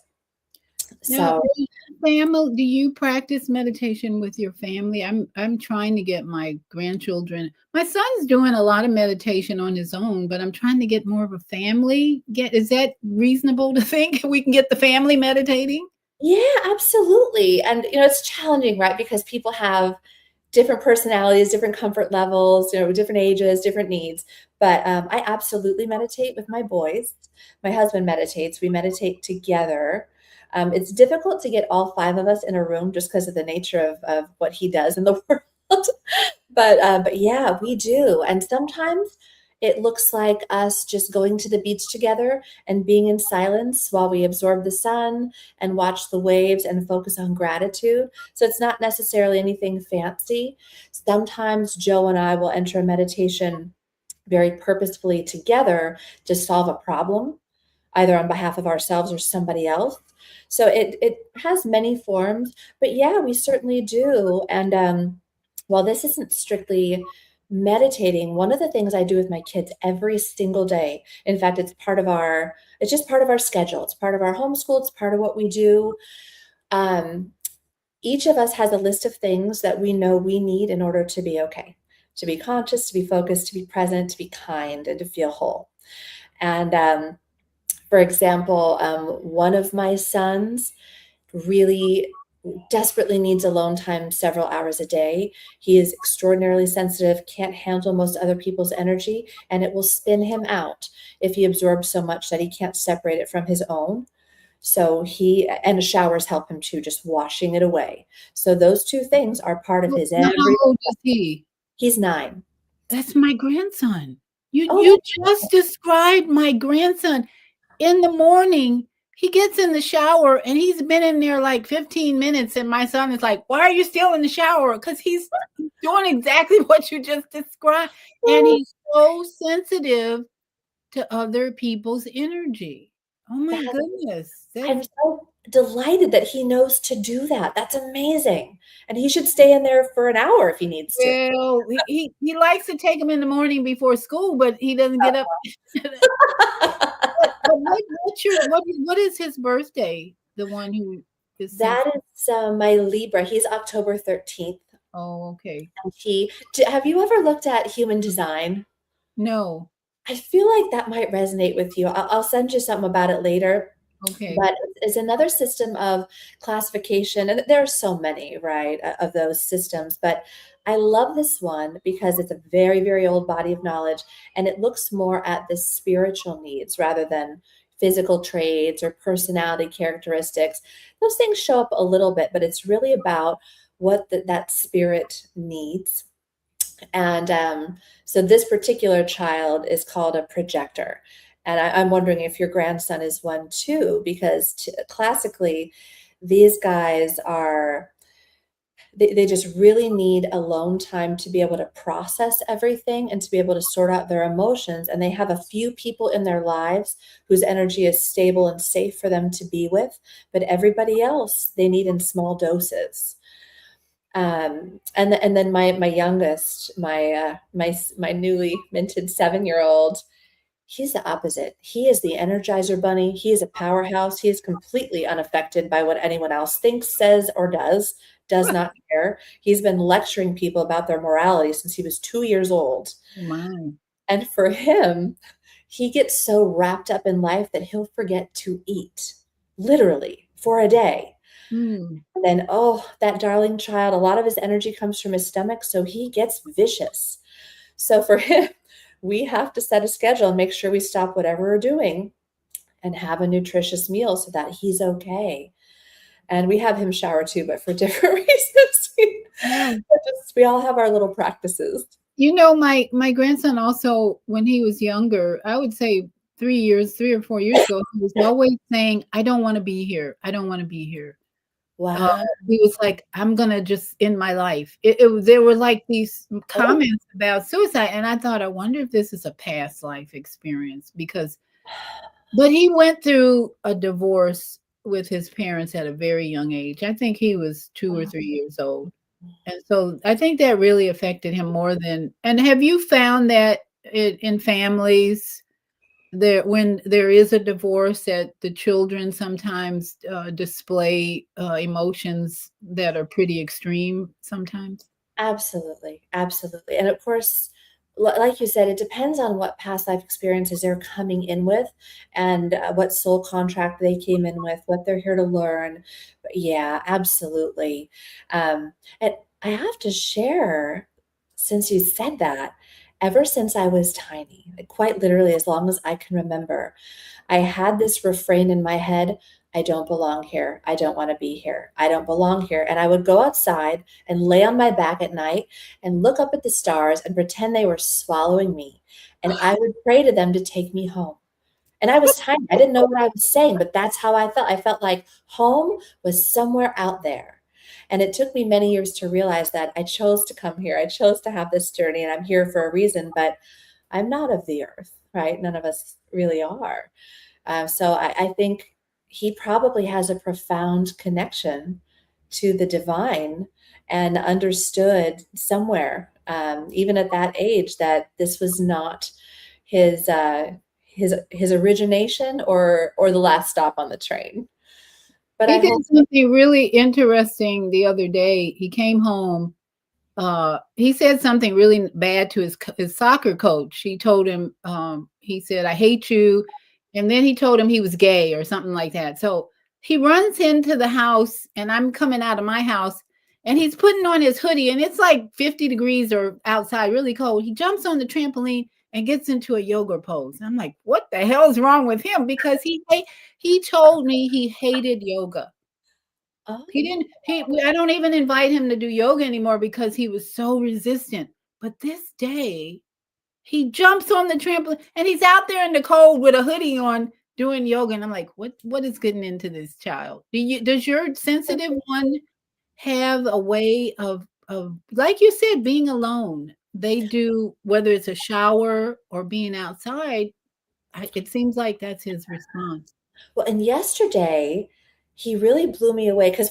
[SPEAKER 1] Now,
[SPEAKER 2] So
[SPEAKER 1] family, do you practice meditation with your family? I'm trying to get my grandchildren. My son's doing a lot of meditation on his own, but I'm trying to get more of a family. Is that reasonable to think we can get the family meditating?
[SPEAKER 2] yeah, absolutely. And it's challenging, right? Because people have different personalities, different comfort levels, different ages, different needs. But I absolutely meditate with my boys. My husband meditates. We meditate together. It's difficult to get all five of us in a room just because of the nature of what he does in the world. But yeah, we do. And sometimes It looks like us just going to the beach together and being in silence while we absorb the sun and watch the waves and focus on gratitude. So it's not necessarily anything fancy. Sometimes Joe and I will enter a meditation very purposefully together to solve a problem, either on behalf of ourselves or somebody else. So it has many forms, but yeah, we certainly do. And while this isn't strictly meditating, one of the things I do with my kids every single day, in fact, it's just part of our schedule. It's part of our homeschool. It's part of what we do. Um, each of us has a list of things that we know we need in order to be okay, to be conscious, to be focused, to be present, to be kind, and to feel whole. And for example, one of my sons really desperately needs alone time several hours a day. He is extraordinarily sensitive, can't handle most other people's energy, and it will spin him out if he absorbs so much that he can't separate it from his own. So and showers help him too, just washing it away. So those two things are part of
[SPEAKER 1] Well,
[SPEAKER 2] his
[SPEAKER 1] now, how
[SPEAKER 2] every.
[SPEAKER 1] old is he?
[SPEAKER 2] He's 9.
[SPEAKER 1] That's my grandson. You
[SPEAKER 2] Oh,
[SPEAKER 1] just described my grandson. In the morning, he gets in the shower and he's been in there like 15 minutes. And my son is like, "Why are you still in the shower?" Because he's doing exactly what you just described. And he's so sensitive to other people's energy. Oh my
[SPEAKER 2] that
[SPEAKER 1] goodness.
[SPEAKER 2] I'm
[SPEAKER 1] That's
[SPEAKER 2] so delighted that he knows to do that. That's amazing. And he should stay in there for an hour if he needs to.
[SPEAKER 1] well, he likes to take him in the morning before school, but he doesn't get up. But what is his birthday? The one who is
[SPEAKER 2] That
[SPEAKER 1] sensitive.
[SPEAKER 2] is my Libra. He's October 13th.
[SPEAKER 1] Oh, okay.
[SPEAKER 2] And have you ever looked at human design?
[SPEAKER 1] No.
[SPEAKER 2] I feel like that might resonate with you. I'll send you something about it later.
[SPEAKER 1] Okay.
[SPEAKER 2] But it's another system of classification. And there are so many, right, of those systems. But I love this one because it's a very, very old body of knowledge. And it looks more at the spiritual needs rather than physical traits or personality characteristics. Those things show up a little bit, but it's really about what that spirit needs. And so this particular child is called a projector. And I'm wondering if your grandson is one too, because classically, these guys they just really need alone time to be able to process everything and to be able to sort out their emotions. And they have a few people in their lives whose energy is stable and safe for them to be with, but everybody else they need in small doses. And then my youngest, my newly minted 7-year-old, he's the opposite. He is the Energizer Bunny. He is a powerhouse. He is completely unaffected by what anyone else thinks, says, or does not care. He's been lecturing people about their morality since he was 2 years old.
[SPEAKER 1] Oh my.
[SPEAKER 2] And for him, he gets so wrapped up in life that he'll forget to eat, literally, for a day.
[SPEAKER 1] Hmm.
[SPEAKER 2] And then, oh, that darling child, a lot of his energy comes from his stomach, so he gets vicious. So for him, we have to set a schedule and make sure we stop whatever we're doing and have a nutritious meal so that he's okay. And we have him shower too, but for different reasons.
[SPEAKER 1] Yeah.
[SPEAKER 2] We all have our little practices.
[SPEAKER 1] My grandson also, when he was younger, I would say 3 or 4 years ago, he was always saying, "I don't want to be here. I don't want to be here."
[SPEAKER 2] Wow.
[SPEAKER 1] He was like, "I'm gonna just end my life." There were like these
[SPEAKER 2] Oh,
[SPEAKER 1] comments about suicide, and I thought, I wonder if this is a past life experience but he went through a divorce with his parents at a very young age. I think he was 2 or 3 years old. And so I think that really affected him more than. And have you found that in families there, when there is a divorce, that the children sometimes display emotions that are pretty extreme sometimes?
[SPEAKER 2] absolutely. Absolutely. And of course, like you said, it depends on what past life experiences they're coming in with and what soul contract they came in with, what they're here to learn. But yeah, absolutely. And I have to share, since you said that, ever since I was tiny, like quite literally as long as I can remember, I had this refrain in my head: I don't belong here. I don't want to be here. I don't belong here. And I would go outside and lay on my back at night and look up at the stars and pretend they were swallowing me. and I would pray to them to take me home. And I was tiny. I didn't know what I was saying, but that's how I felt. I felt like home was somewhere out there. And it took me many years to realize that I chose to come here. I chose to have this journey, and I'm here for a reason, but I'm not of the earth, right? None of us really are. So I think he probably has a profound connection to the divine and understood somewhere, even at that age, that this was not his his origination or the last stop on the train. But
[SPEAKER 1] He
[SPEAKER 2] I
[SPEAKER 1] did
[SPEAKER 2] hope.
[SPEAKER 1] something really interesting the other day. He came home. He said something really bad to his soccer coach. He told him, he said, "I hate you," and then he told him he was gay or something like that. So he runs into the house, and I'm coming out of my house, and he's putting on his hoodie, and it's like 50 degrees or outside, really cold. He jumps on the trampoline and gets into a yoga pose. I'm like, what the hell is wrong with him? Because he told me he hated yoga.
[SPEAKER 2] Oh,
[SPEAKER 1] He didn't he I don't even invite him to do yoga anymore because he was so resistant. But this day, he jumps on the trampoline and he's out there in the cold with a hoodie on doing yoga. And I'm like, what is getting into this child? Does your sensitive one have a way of like you said, being alone? They do, whether it's a shower or being outside, it seems like that's his response.
[SPEAKER 2] well, and yesterday he really blew me away because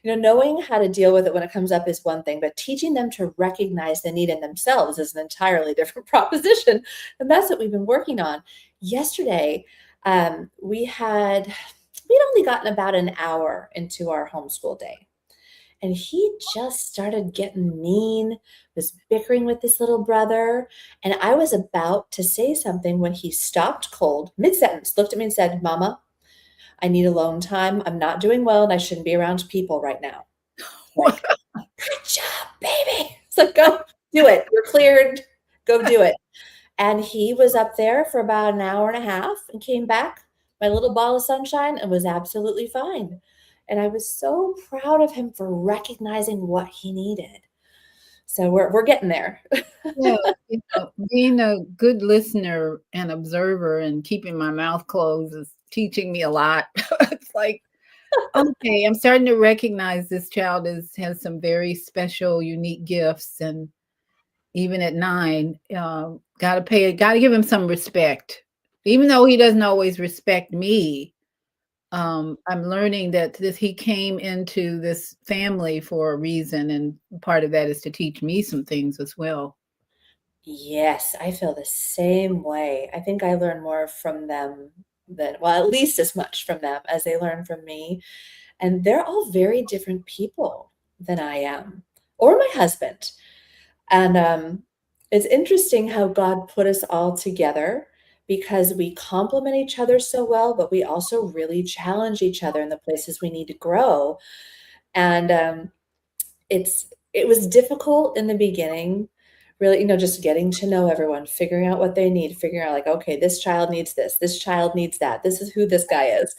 [SPEAKER 2] knowing how to deal with it when it comes up is one thing, but teaching them to recognize the need in themselves is an entirely different proposition. And that's what we've been working on. Yesterday, we'd only gotten about an hour into our homeschool day. And he just started getting mean, was bickering with this little brother. And I was about to say something when he stopped cold mid sentence, looked at me and said, Mama, I need alone time. I'm not doing well and I shouldn't be around people right now. Like, good job, baby. It's like, go do it. You're cleared. Go do it. And he was up there for about an hour and a half and came back, my little ball of sunshine, and was absolutely fine. And I was so proud of him for recognizing what he needed. So we're getting there.
[SPEAKER 1] Yeah, being a good listener and observer and keeping my mouth closed is teaching me a lot. It's like, okay, I'm starting to recognize this child has some very special, unique gifts, and even at 9, gotta give him some respect. Even though he doesn't always respect me, I'm learning that he came into this family for a reason, and part of that is to teach me some things as well.
[SPEAKER 2] Yes, I feel the same way. I think I learn more from them than, well, at least as much from them as they learn from me. And they're all very different people than I am, or my husband. And it's interesting how God put us all together because we complement each other so well, but we also really challenge each other in the places we need to grow. And it was difficult in the beginning, really, just getting to know everyone, figuring out what they need, figuring out like, okay, this child needs this child needs that, this is who this guy is.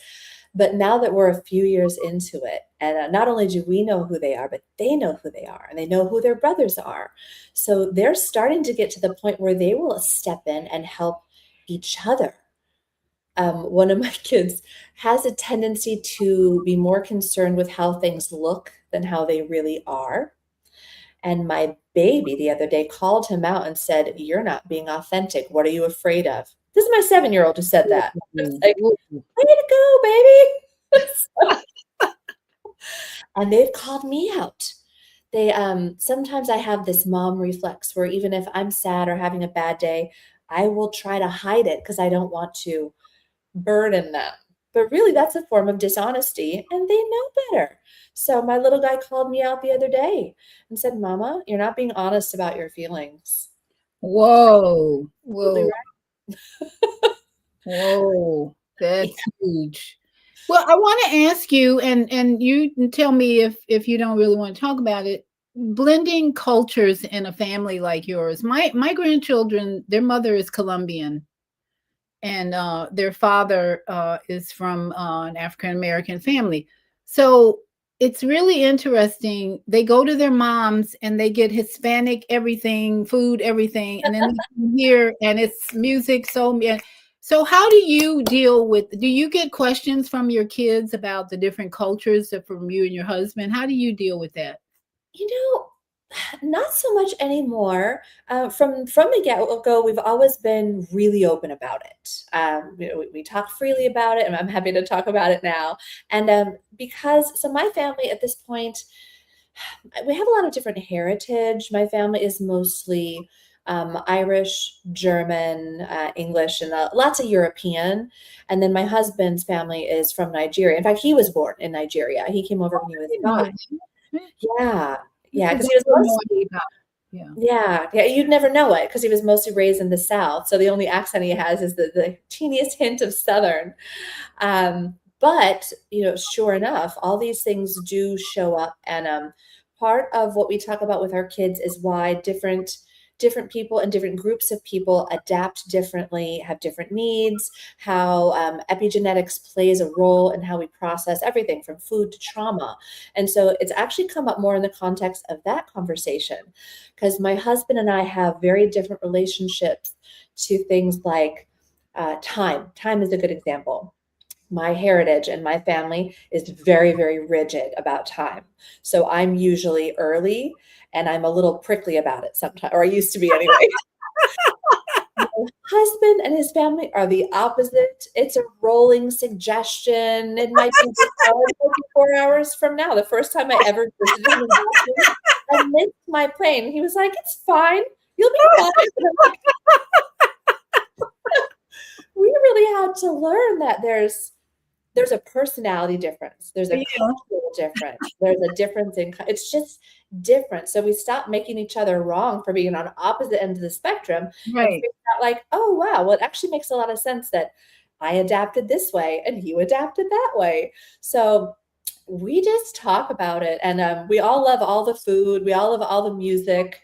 [SPEAKER 2] But now that we're a few years into it, and not only do we know who they are, but they know who they are, and they know who their brothers are. So they're starting to get to the point where they will step in and help each other. One of my kids has a tendency to be more concerned with how things look than how they really are. And my baby the other day called him out and said, You're not being authentic. What are you afraid of? This is my 7-year-old who said that. I was like, way to go, baby. And they've called me out. They sometimes I have this mom reflex where even if I'm sad or having a bad day, I will try to hide it because I don't want to burden them. But really, that's a form of dishonesty, and they know better. So my little guy called me out the other day and said, Mama, you're not being honest about your feelings.
[SPEAKER 1] Whoa,
[SPEAKER 2] Absolutely
[SPEAKER 1] whoa, whoa,
[SPEAKER 2] right.
[SPEAKER 1] that's huge. Well, I want to ask you, and you can tell me if you don't really want to talk about it. Blending cultures in a family like yours. My grandchildren, their mother is Colombian, and their father is from an African American family. So it's really interesting. They go to their moms and they get Hispanic everything, food, everything, and then they come here and it's music. So how do you deal with? Do you get questions from your kids about the different cultures from you and your husband? How do you deal with that?
[SPEAKER 2] You know, not so much anymore. From the get go, we've always been really open about it. We talk freely about it, and I'm happy to talk about it now. And because so my family at this point, we have a lot of different heritage. My family is mostly Irish, German, English, and lots of European. And then my husband's family is from Nigeria. In fact, he was born in Nigeria. He came over when he was
[SPEAKER 1] Very
[SPEAKER 2] 5.
[SPEAKER 1] much.
[SPEAKER 2] Yeah, yeah,
[SPEAKER 1] Because
[SPEAKER 2] because
[SPEAKER 1] that's
[SPEAKER 2] he was
[SPEAKER 1] what more
[SPEAKER 2] mostly
[SPEAKER 1] about. Yeah.
[SPEAKER 2] yeah, you'd never know it because he was mostly raised in the South. So the only accent he has is the teeniest hint of Southern. But sure enough, all these things do show up, and part of what we talk about with our kids is why different people and different groups of people adapt differently, have different needs, how epigenetics plays a role in how we process everything from food to trauma. And so it's actually come up more in the context of that conversation, because my husband and I have very different relationships to things like time. Time is a good example. My heritage and my family is very, very rigid about time. So I'm usually early and I'm a little prickly about it sometimes, or I used to be anyway. My husband and his family are the opposite. It's a rolling suggestion. It might be 4 hours from now. The first time I ever visited him in Boston, I missed my plane. He was like, "It's fine. You'll be fine." And I'm like, we really had to learn that there's a personality difference. There's a
[SPEAKER 1] Yeah.
[SPEAKER 2] cultural difference. There's a difference it's just different. So we stopped making each other wrong for being on opposite ends of the spectrum and
[SPEAKER 1] Right.
[SPEAKER 2] figured out like, oh, wow, well, it actually makes a lot of sense that I adapted this way and you adapted that way. So we just talk about it. And we all love all the food. We all love all the music.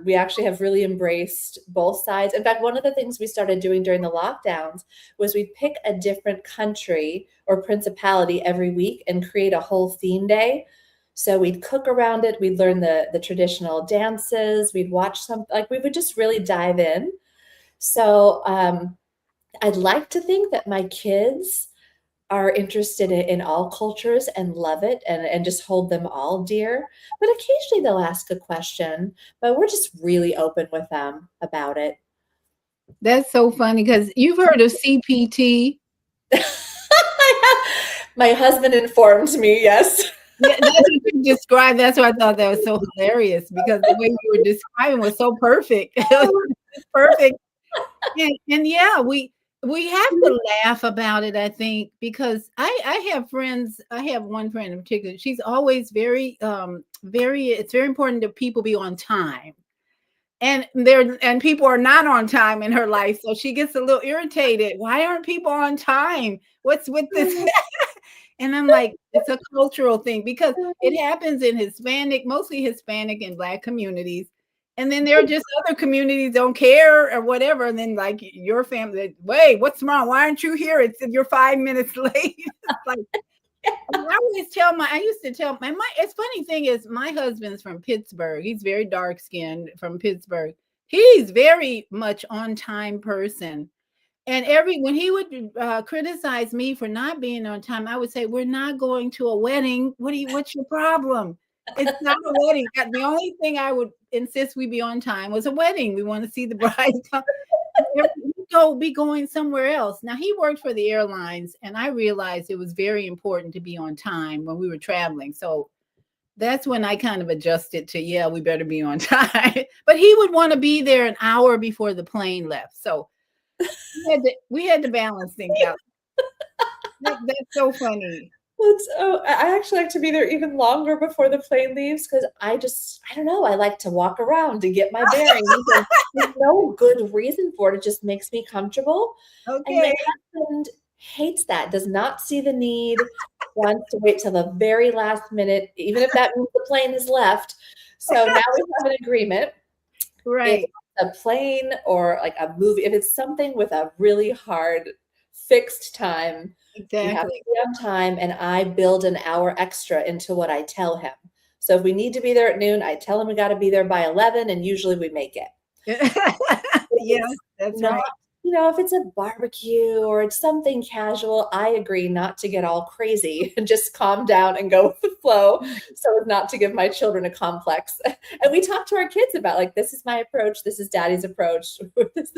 [SPEAKER 2] We actually have really embraced both sides. In fact, one of the things we started doing during the lockdowns was we'd pick a different country or principality every week and create a whole theme day. So we'd cook around it. We'd learn the traditional dances. We'd watch like we would just really dive in. So I'd like to think that my kids are interested in all cultures and love it and just hold them all dear. But occasionally they'll ask a question, but we're just really open with them about it.
[SPEAKER 1] That's so funny because you've heard of CPT.
[SPEAKER 2] My husband informed me, yes.
[SPEAKER 1] Yeah, that's what you described. That's why I thought that was so hilarious because the way you were describing was so perfect. It was just perfect. And yeah, we have to laugh about it, I think, because I have friends. I have one friend in particular. She's always very it's very important that people be on time. And people are not on time in her life. So she gets a little irritated. Why aren't people on time? What's with this? And I'm like, it's a cultural thing because it happens in mostly Hispanic and Black communities. And then there are just other communities don't care or whatever. And then like your family, wait, what's wrong? Why aren't you here? You're 5 minutes late. It's like I used to tell it's funny thing is my husband's from Pittsburgh. He's very dark skinned from Pittsburgh. He's very much on time person. And when he would criticize me for not being on time, I would say, "We're not going to a wedding. What's your problem? It's not a wedding." The only thing I would insist we be on time was a wedding. We want to see the bride. Be going somewhere else. Now he worked for the airlines, and I realized it was very important to be on time when we were traveling. So that's when I kind of adjusted to, yeah, we better be on time. But he would want to be there an hour before the plane left. So we had to balance things out. That's so funny.
[SPEAKER 2] I actually like to be there even longer before the plane leaves because I don't know, I like to walk around to get my bearings. And there's no good reason for it. It just makes me comfortable. And my
[SPEAKER 1] Okay.
[SPEAKER 2] husband hates that, does not see the need, wants to wait till the very last minute, even if that means the plane is left. So now we have an agreement. If
[SPEAKER 1] Right.
[SPEAKER 2] a plane or like a movie, if it's something with a really hard fixed time. We have to
[SPEAKER 1] Exactly.
[SPEAKER 2] be on time, and I build an hour extra into what I tell him. So if we need to be there at noon, I tell him we got to be there by 11, and usually we make it. If
[SPEAKER 1] Yes,
[SPEAKER 2] it's
[SPEAKER 1] that's
[SPEAKER 2] not,
[SPEAKER 1] right.
[SPEAKER 2] if it's a barbecue or it's something casual, I agree not to get all crazy and just calm down and go with the flow so as not to give my children a complex. And we talk to our kids about like, this is my approach, this is daddy's approach. This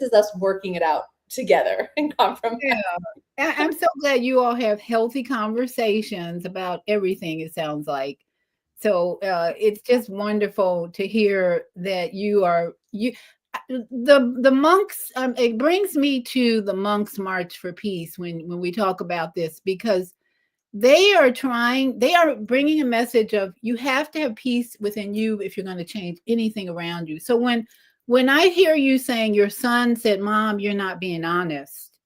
[SPEAKER 2] is us working it out together and compromise.
[SPEAKER 1] Yeah. I'm so glad you all have healthy conversations about everything, it sounds like. So it's just wonderful to hear that the monks. It brings me to the monks' March for Peace when we talk about this, because they are bringing a message of you have to have peace within you if you're going to change anything around you. So when I hear you saying your son said, "Mom, you're not being honest,"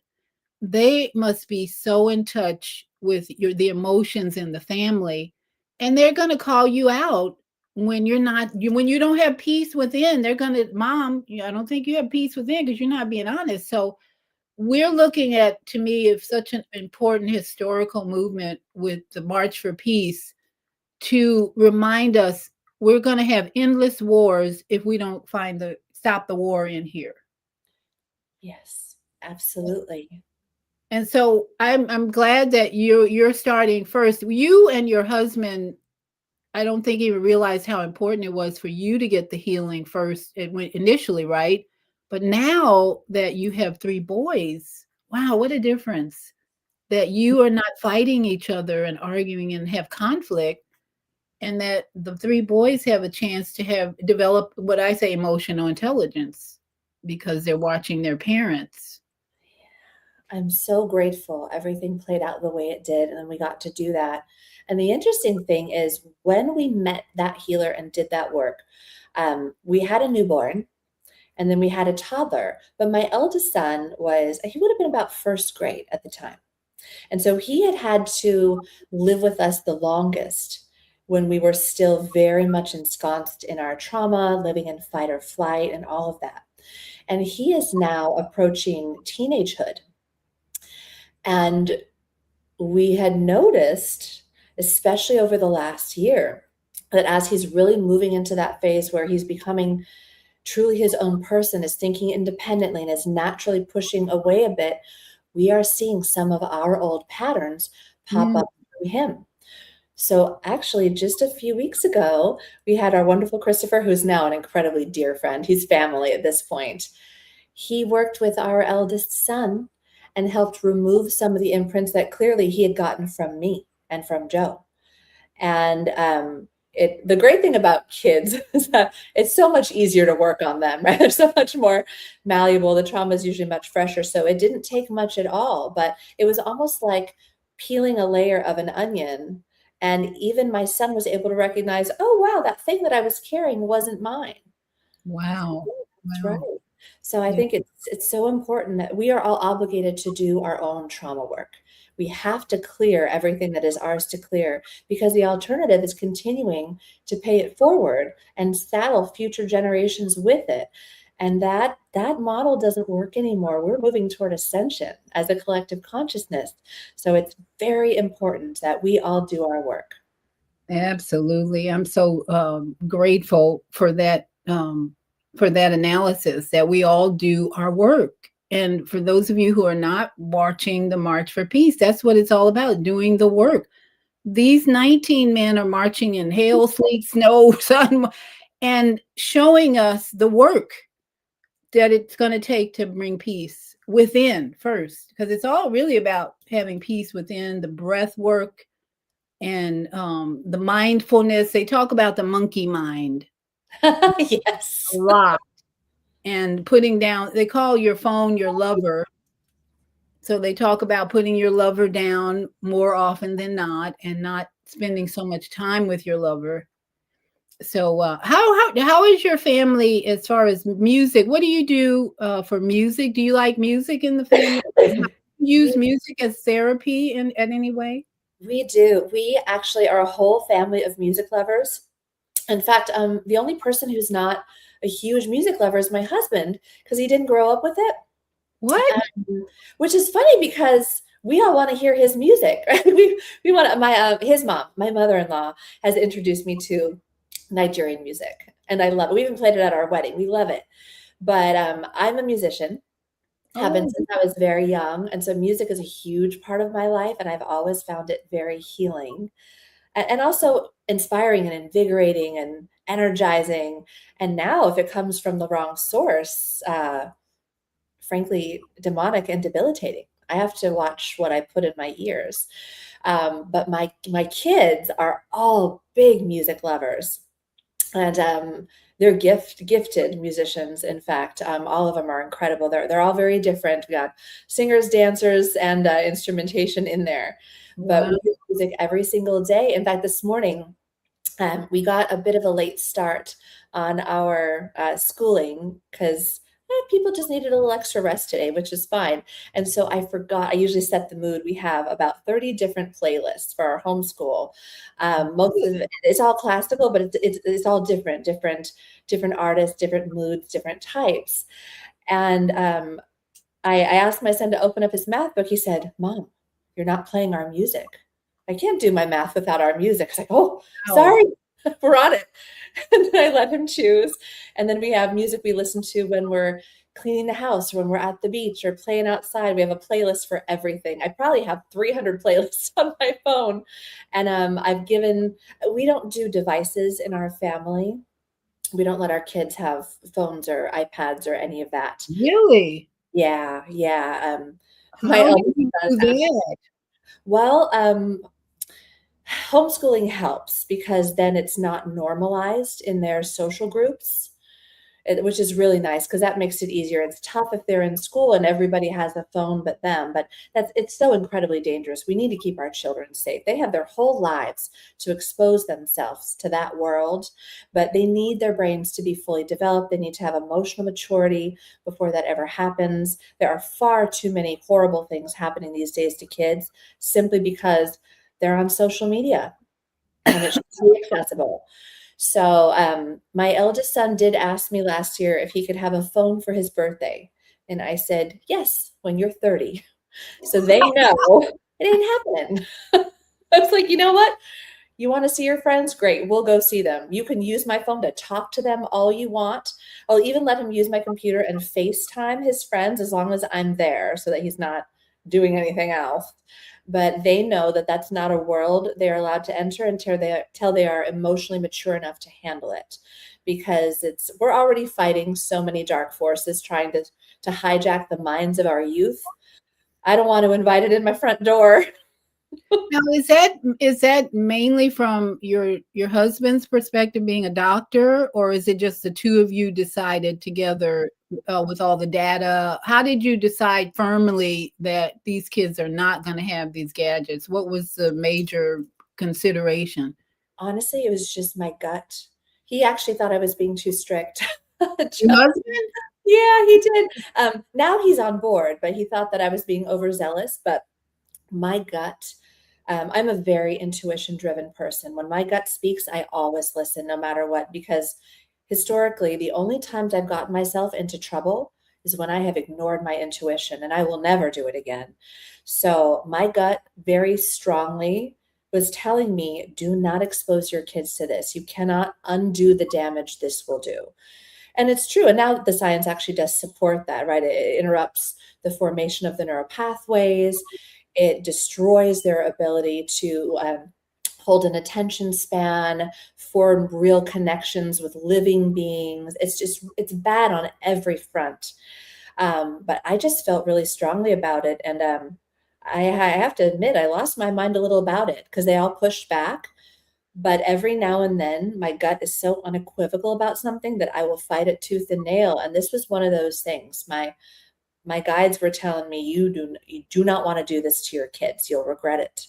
[SPEAKER 1] they must be so in touch with the emotions in the family, and they're going to call you out when when you don't have peace within. They're going to, "Mom, I don't think you have peace within because you're not being honest." So we're looking at, to me, of such an important historical movement with the March for Peace, to remind us we're going to have endless wars if we don't stop the war in here.
[SPEAKER 2] Yes, absolutely.
[SPEAKER 1] And so I'm glad that you're starting first. You and your husband, I don't think even realized how important it was for you to get the healing first. It went initially, right? But now that you have three boys, wow, what a difference that you are not fighting each other and arguing and have conflict, and that the three boys have a chance to have develop what I say emotional intelligence because they're watching their parents.
[SPEAKER 2] I'm so grateful everything played out the way it did, and then we got to do that. And the interesting thing is, when we met that healer and did that work, we had a newborn, and then we had a toddler. But my eldest son he would have been about first grade at the time. And so he had to live with us the longest when we were still very much ensconced in our trauma, living in fight or flight, and all of that. And he is now approaching teenagehood. And we had noticed, especially over the last year, that as he's really moving into that phase where he's becoming truly his own person, is thinking independently, and is naturally pushing away a bit, we are seeing some of our old patterns pop
[SPEAKER 1] Mm.
[SPEAKER 2] up through him. So actually, just a few weeks ago, we had our wonderful Christopher, who's now an incredibly dear friend. He's family at this point. He worked with our eldest son and helped remove some of the imprints that clearly he had gotten from me and from Joe. And the great thing about kids is that it's so much easier to work on them, right? They're so much more malleable. The trauma is usually much fresher. So it didn't take much at all, but it was almost like peeling a layer of an onion. And even my son was able to recognize, oh, wow, that thing that I was carrying wasn't mine.
[SPEAKER 1] Wow.
[SPEAKER 2] That's right.
[SPEAKER 1] Wow.
[SPEAKER 2] So I
[SPEAKER 1] Yeah.
[SPEAKER 2] think it's so important that we are all obligated to do our own trauma work. We have to clear everything that is ours to clear, because the alternative is continuing to pay it forward and saddle future generations with it. And that model doesn't work anymore. We're moving toward ascension as a collective consciousness. So it's very important that we all do our work.
[SPEAKER 1] Absolutely. I'm so grateful for that analysis, that we all do our work. And for those of you who are not watching the March for Peace, that's what it's all about, doing the work. These 19 men are marching in hail, sleet, snow, sun, and showing us the work that it's going to take to bring peace within first, because it's all really about having peace within, the breath work, and the mindfulness. They talk about the monkey mind a
[SPEAKER 2] Yes.
[SPEAKER 1] lot, and putting down, they call your phone your lover. So they talk about putting your lover down more often than not, and not spending so much time with your lover. So how is your family as far as music? What do you do for music? Do you like music in the family? Use
[SPEAKER 2] We
[SPEAKER 1] music as therapy in at any way?
[SPEAKER 2] we do. We actually are a whole family of music lovers. In fact, the only person who's not a huge music lover is my husband, because he didn't grow up with it.
[SPEAKER 1] What?
[SPEAKER 2] Which is funny because we all want to hear his music. Right? We want his mom, my mother-in-law, has introduced me to Nigerian music, and I love it. We even played it at our wedding. We love it. But I'm a musician, have been
[SPEAKER 1] Oh,
[SPEAKER 2] since I was very young, and so music is a huge part of my life, and I've always found it very healing and also inspiring and invigorating and energizing. And now, if it comes from the wrong source, frankly, demonic and debilitating. I have to watch what I put in my ears. But my kids are all big music lovers, and they're gifted musicians. In fact, all of them are incredible. They're all very different. We got singers, dancers, and instrumentation in there. But
[SPEAKER 1] wow.
[SPEAKER 2] we do music every single day. In fact, this morning we got a bit of a late start on our schooling because people just needed a little extra rest today, which is fine. And so I forgot, I usually set the mood. We have about 30 different playlists for our homeschool. Most of it, it's all classical, but it's all different artists, different moods, different types. And I asked my son to open up his math book. He said, "Mom, you're not playing our music. I can't do my math without our music." I was like, "Oh,
[SPEAKER 1] Wow.
[SPEAKER 2] sorry, we're on it." And then I let him choose. And then we have music we listen to when we're cleaning the house, or when we're at the beach or playing outside. We have a playlist for everything. I probably have 300 playlists on my phone. And we don't do devices in our family. We don't let our kids have phones or iPads or any of that.
[SPEAKER 1] Really?
[SPEAKER 2] Yeah, yeah. My
[SPEAKER 1] How did
[SPEAKER 2] eldest
[SPEAKER 1] you
[SPEAKER 2] son
[SPEAKER 1] do
[SPEAKER 2] actually,
[SPEAKER 1] that?
[SPEAKER 2] well, homeschooling helps because then it's not normalized in their social groups, which is really nice because that makes it easier. It's tough if they're in school and everybody has a phone but them, but it's so incredibly dangerous. We need to keep our children safe. They have their whole lives to expose themselves to that world, but they need their brains to be fully developed. They need to have emotional maturity before that ever happens. There are far too many horrible things happening these days to kids simply because they're on social media and it should be accessible. So my eldest son did ask me last year if he could have a phone for his birthday. And I said, yes, when you're 30. So they know it ain't happening. I was like, you know what? You want to see your friends? Great. We'll go see them. You can use my phone to talk to them all you want. I'll even let him use my computer and FaceTime his friends as long as I'm there so that he's not doing anything else. But they know that that's not a world they're allowed to enter until they are emotionally mature enough to handle it. Because we're already fighting so many dark forces trying to hijack the minds of our youth. I don't want to invite it in my front door.
[SPEAKER 1] Now, is that mainly from your husband's perspective, being a doctor, or is it just the two of you decided together with all the data? How did you decide firmly that these kids are not going to have these gadgets? What was the major consideration?
[SPEAKER 2] Honestly, it was just my gut. He actually thought I was being too strict.
[SPEAKER 1] Your
[SPEAKER 2] Just
[SPEAKER 1] husband?
[SPEAKER 2] yeah, he did. Now he's on board, but he thought that I was being overzealous. But my gut, I'm a very intuition-driven person. When my gut speaks, I always listen, no matter what, because historically, the only times I've gotten myself into trouble is when I have ignored my intuition, and I will never do it again. So my gut very strongly was telling me, do not expose your kids to this. You cannot undo the damage this will do. And it's true. And now the science actually does support that, right? It interrupts the formation of the neural pathways. It destroys their ability to hold an attention span, form real connections with living beings. It's bad on every front. But I just felt really strongly about it. And I have to admit, I lost my mind a little about it because they all pushed back. But every now and then, my gut is so unequivocal about something that I will fight it tooth and nail. And this was one of those things. My guides were telling me, you do not want to do this to your kids. You'll regret it.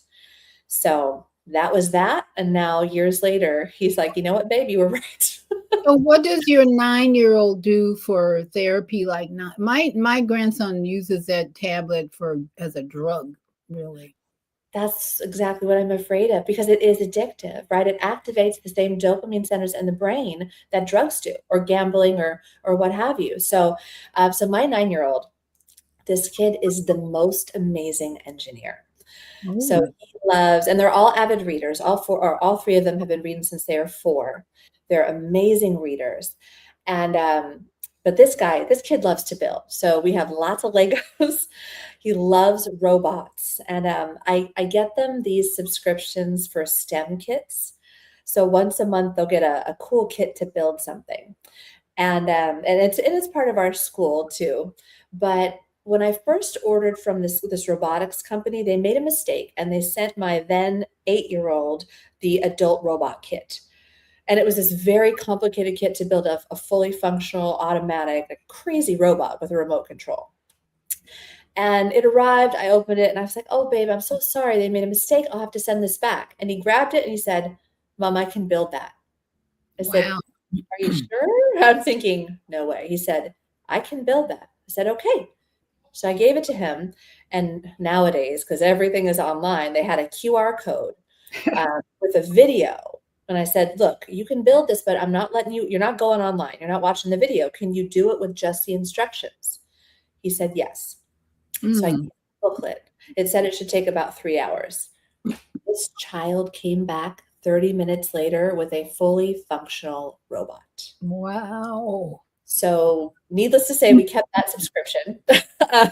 [SPEAKER 2] So that was that. And now years later, he's like, you know what, babe, you were right.
[SPEAKER 1] So what does your 9-year-old do for therapy? Like, not my grandson uses that tablet for as a drug, really.
[SPEAKER 2] That's exactly what I'm afraid of because it is addictive, right? It activates the same dopamine centers in the brain that drugs do, or gambling, or what have you. So, so my 9-year-old, This kid is the most amazing engineer. So
[SPEAKER 1] Oh,
[SPEAKER 2] he loves, and they're all avid readers. All four, or all three of them have been reading since they are 4. They're amazing readers. And but this kid loves to build. So we have lots of Legos. He loves robots. And I get them these subscriptions for STEM kits. So once a month they'll get a cool kit to build something. And it's part of our school too. But when I first ordered from this robotics company, they made a mistake and they sent my then 8-year-old the adult robot kit. And it was this very complicated kit to build a fully functional, automatic, like, crazy robot with a remote control. And it arrived, I opened it, and I was like, "Oh, babe, I'm so sorry. They made a mistake. I'll have to send this back." And he grabbed it and he said, "Mom, I can build that." I said,
[SPEAKER 1] wow.
[SPEAKER 2] "Are you sure?" I'm thinking, "No way." He said, "I can build that." I said, "Okay." So I gave it to him. And nowadays, because everything is online, they had a QR code with a video. And I said, "Look, you can build this, but I'm not letting you, you're not going online. You're not watching the video. Can you do it with just the instructions?" He said, "Yes." So I gave
[SPEAKER 1] Mm,
[SPEAKER 2] him the booklet. It said it should take about 3 hours. This child came back 30 minutes later with a fully functional robot.
[SPEAKER 1] wow.
[SPEAKER 2] So needless to say, we kept that subscription.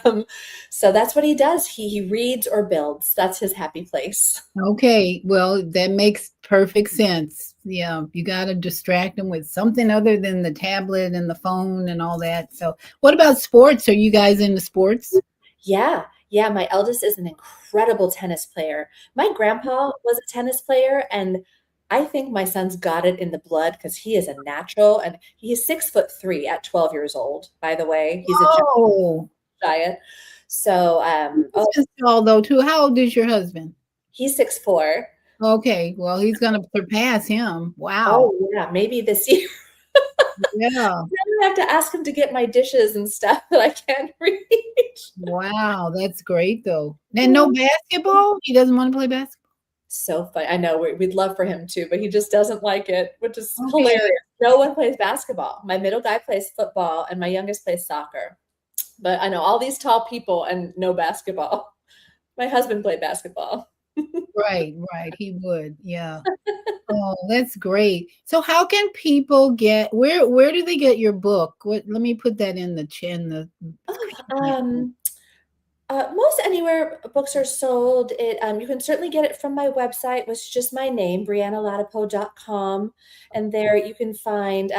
[SPEAKER 2] Um, so that's what he does. He reads or builds. That's his happy place.
[SPEAKER 1] Okay, well, that makes perfect sense. Yeah, you got to distract them with something other than the tablet and the phone and all that. So, what about sports? Are you guys into sports?
[SPEAKER 2] Yeah, yeah. My eldest is an incredible tennis player. My grandpa was a tennis player, and I think my son's got it in the blood because he is a natural, and he's 6'3" at 12 years old. By the way, he's a
[SPEAKER 1] Oh,
[SPEAKER 2] giant. So, oh,
[SPEAKER 1] husband's tall though too. How old is your husband?
[SPEAKER 2] he's 6'4".
[SPEAKER 1] Okay, well, he's going to surpass him. Wow.
[SPEAKER 2] Oh yeah, maybe this year.
[SPEAKER 1] Yeah.
[SPEAKER 2] I have to ask him to get my dishes and stuff that I can't reach.
[SPEAKER 1] Wow, that's great though. And no basketball? He doesn't want to play basketball?
[SPEAKER 2] So funny. I know we'd love for him to, but he just doesn't like it, which is
[SPEAKER 1] Okay.
[SPEAKER 2] hilarious. No one plays basketball. My middle guy plays football, and my youngest plays soccer. But I know all these tall people and no basketball. My husband played basketball.
[SPEAKER 1] Right, right. He would. Yeah. Oh, that's great. So how can people get where do they get your book? What let me put that in the in the
[SPEAKER 2] Oh,
[SPEAKER 1] comment.
[SPEAKER 2] most anywhere books are sold, you can certainly get it from my website, which is just my name, briannaladapo.com. And there you can find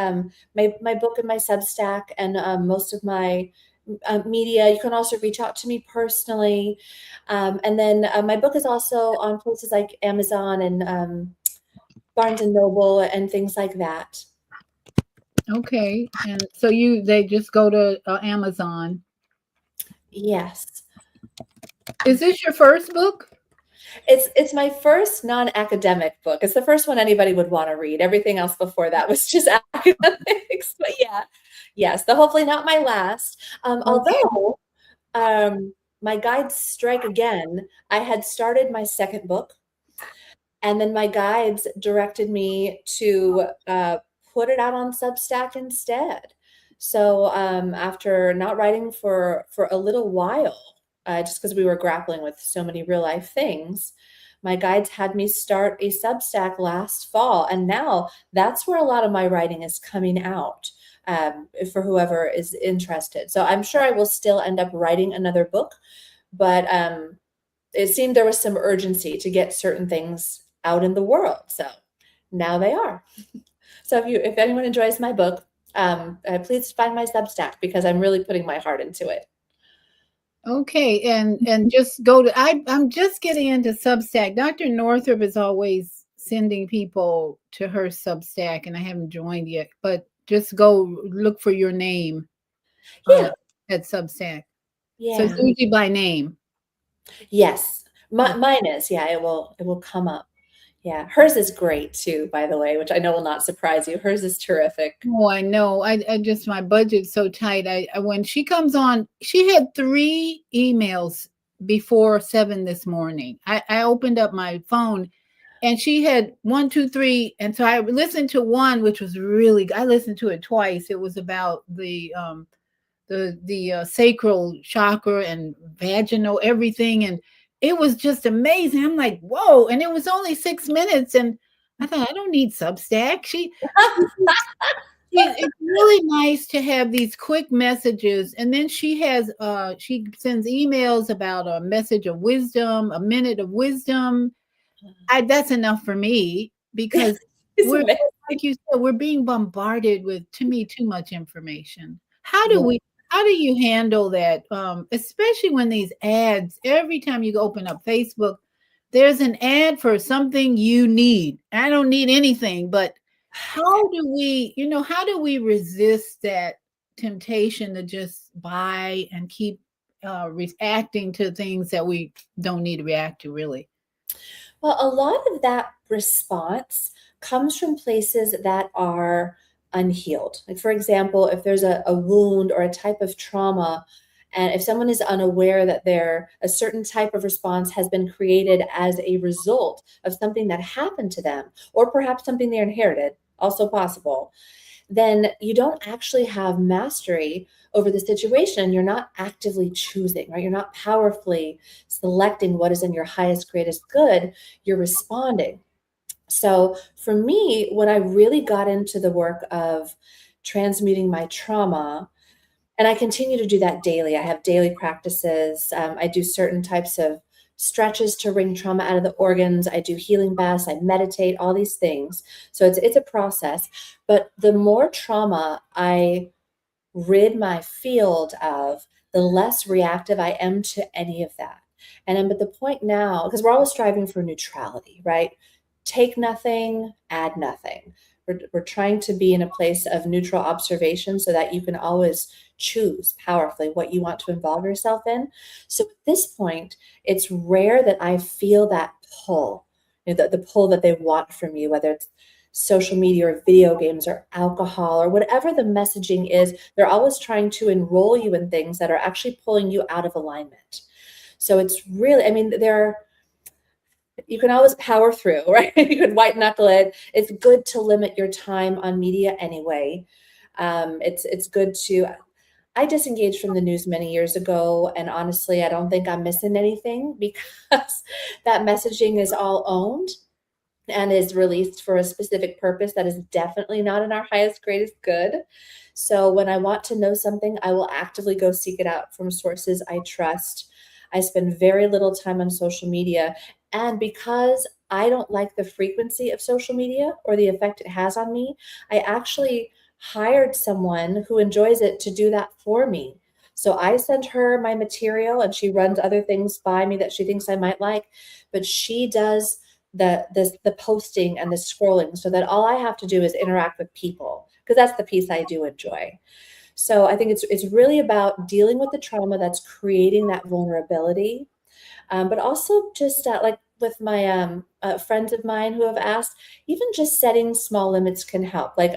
[SPEAKER 2] my book and my Substack and most of my media. You can also reach out to me personally. And then my book is also on places like Amazon and Barnes and Noble and things like that.
[SPEAKER 1] Okay. And so they just go to Amazon.
[SPEAKER 2] Yes.
[SPEAKER 1] Is this your first book?
[SPEAKER 2] It's my first non-academic book. It's the first one anybody would want to read. Everything else before that was just academics. But yeah, yes, the hopefully not my last.
[SPEAKER 1] Okay.
[SPEAKER 2] Although my guides strike again, I had started my second book, and then my guides directed me to put it out on Substack instead. So after not writing for a little while, just because we were grappling with so many real life things, my guides had me start a Substack last fall, and now that's where a lot of my writing is coming out for whoever is interested. So I'm sure I will still end up writing another book, but it seemed there was some urgency to get certain things out in the world. So now they are. So if anyone enjoys my book, please find my Substack because I'm really putting my heart into it.
[SPEAKER 1] Okay. And just go to I'm just getting into Substack. Dr. Northrup is always sending people to her Substack and I haven't joined yet, but just go look for your name uh
[SPEAKER 2] Yeah,
[SPEAKER 1] at Substack. So it's
[SPEAKER 2] yeah,
[SPEAKER 1] usually by name.
[SPEAKER 2] yes.
[SPEAKER 1] Oh,
[SPEAKER 2] Mine is, yeah. It will come up. Yeah, hers is great too, by the way, which I know will not surprise you. Hers is terrific.
[SPEAKER 1] oh, I know. I just my budget's so tight. I when she comes on, she had 3 emails before 7 this morning. I opened up my phone and she had 1, 2, 3, and so I listened to one, which was really. I listened to it twice. It was about the the sacral chakra and vaginal everything, and it was just amazing. I'm like, whoa! And it was only 6 minutes, and I thought I don't need Substack. It's really nice to have these quick messages, and then she sends emails about a message of wisdom, a minute of wisdom. That's enough for me because
[SPEAKER 2] It's
[SPEAKER 1] we're,
[SPEAKER 2] amazing.
[SPEAKER 1] like you said, we're being bombarded with, to me, too much information.
[SPEAKER 2] Yeah.
[SPEAKER 1] How do you handle that? Especially when these ads, every time you open up Facebook, there's an ad for something you need. I don't need anything, but how do we resist that temptation to just buy and keep reacting to things that we don't need to react to, really?
[SPEAKER 2] Well, a lot of that response comes from places that are unhealed. Like, for example, if there's a wound or a type of trauma, and if someone is unaware that a certain type of response has been created as a result of something that happened to them, or perhaps something they inherited, also possible, then you don't actually have mastery over the situation. You're not actively choosing, right? You're not powerfully selecting what is in your highest, greatest good. You're responding. So for me, when I really got into the work of transmuting my trauma, and I continue to do that daily. I have daily practices. I do certain types of stretches to wring trauma out of the organs. I do healing baths. I meditate. All these things. So it's a process. But the more trauma I rid my field of, the less reactive I am to any of that. And I'm at the point now, because we're always striving for neutrality, right? Take nothing, add nothing. We're trying to be in a place of neutral observation so that you can always choose powerfully what you want to involve yourself in. So at this point, it's rare that I feel that pull, the pull that they want from you, whether it's social media or video games or alcohol or whatever the messaging is. They're always trying to enroll you in things that are actually pulling you out of alignment. So it's really, I mean, you can always power through, right? You can white knuckle it. It's good to limit your time on media anyway. It's good to. I disengaged from the news many years ago, and honestly, I don't think I'm missing anything because that messaging is all owned and is released for a specific purpose that is definitely not in our highest, greatest good. So when I want to know something, I will actively go seek it out from sources I trust. I spend very little time on social media. And because I don't like the frequency of social media or the effect it has on me, I actually hired someone who enjoys it to do that for me. So I send her my material and she runs other things by me that she thinks I might like, but she does the posting and the scrolling so that all I have to do is interact with people, because that's the piece I do enjoy. So I think it's really about dealing with the trauma that's creating that vulnerability, but also just like with my friends of mine who have asked, even just setting small limits can help. Like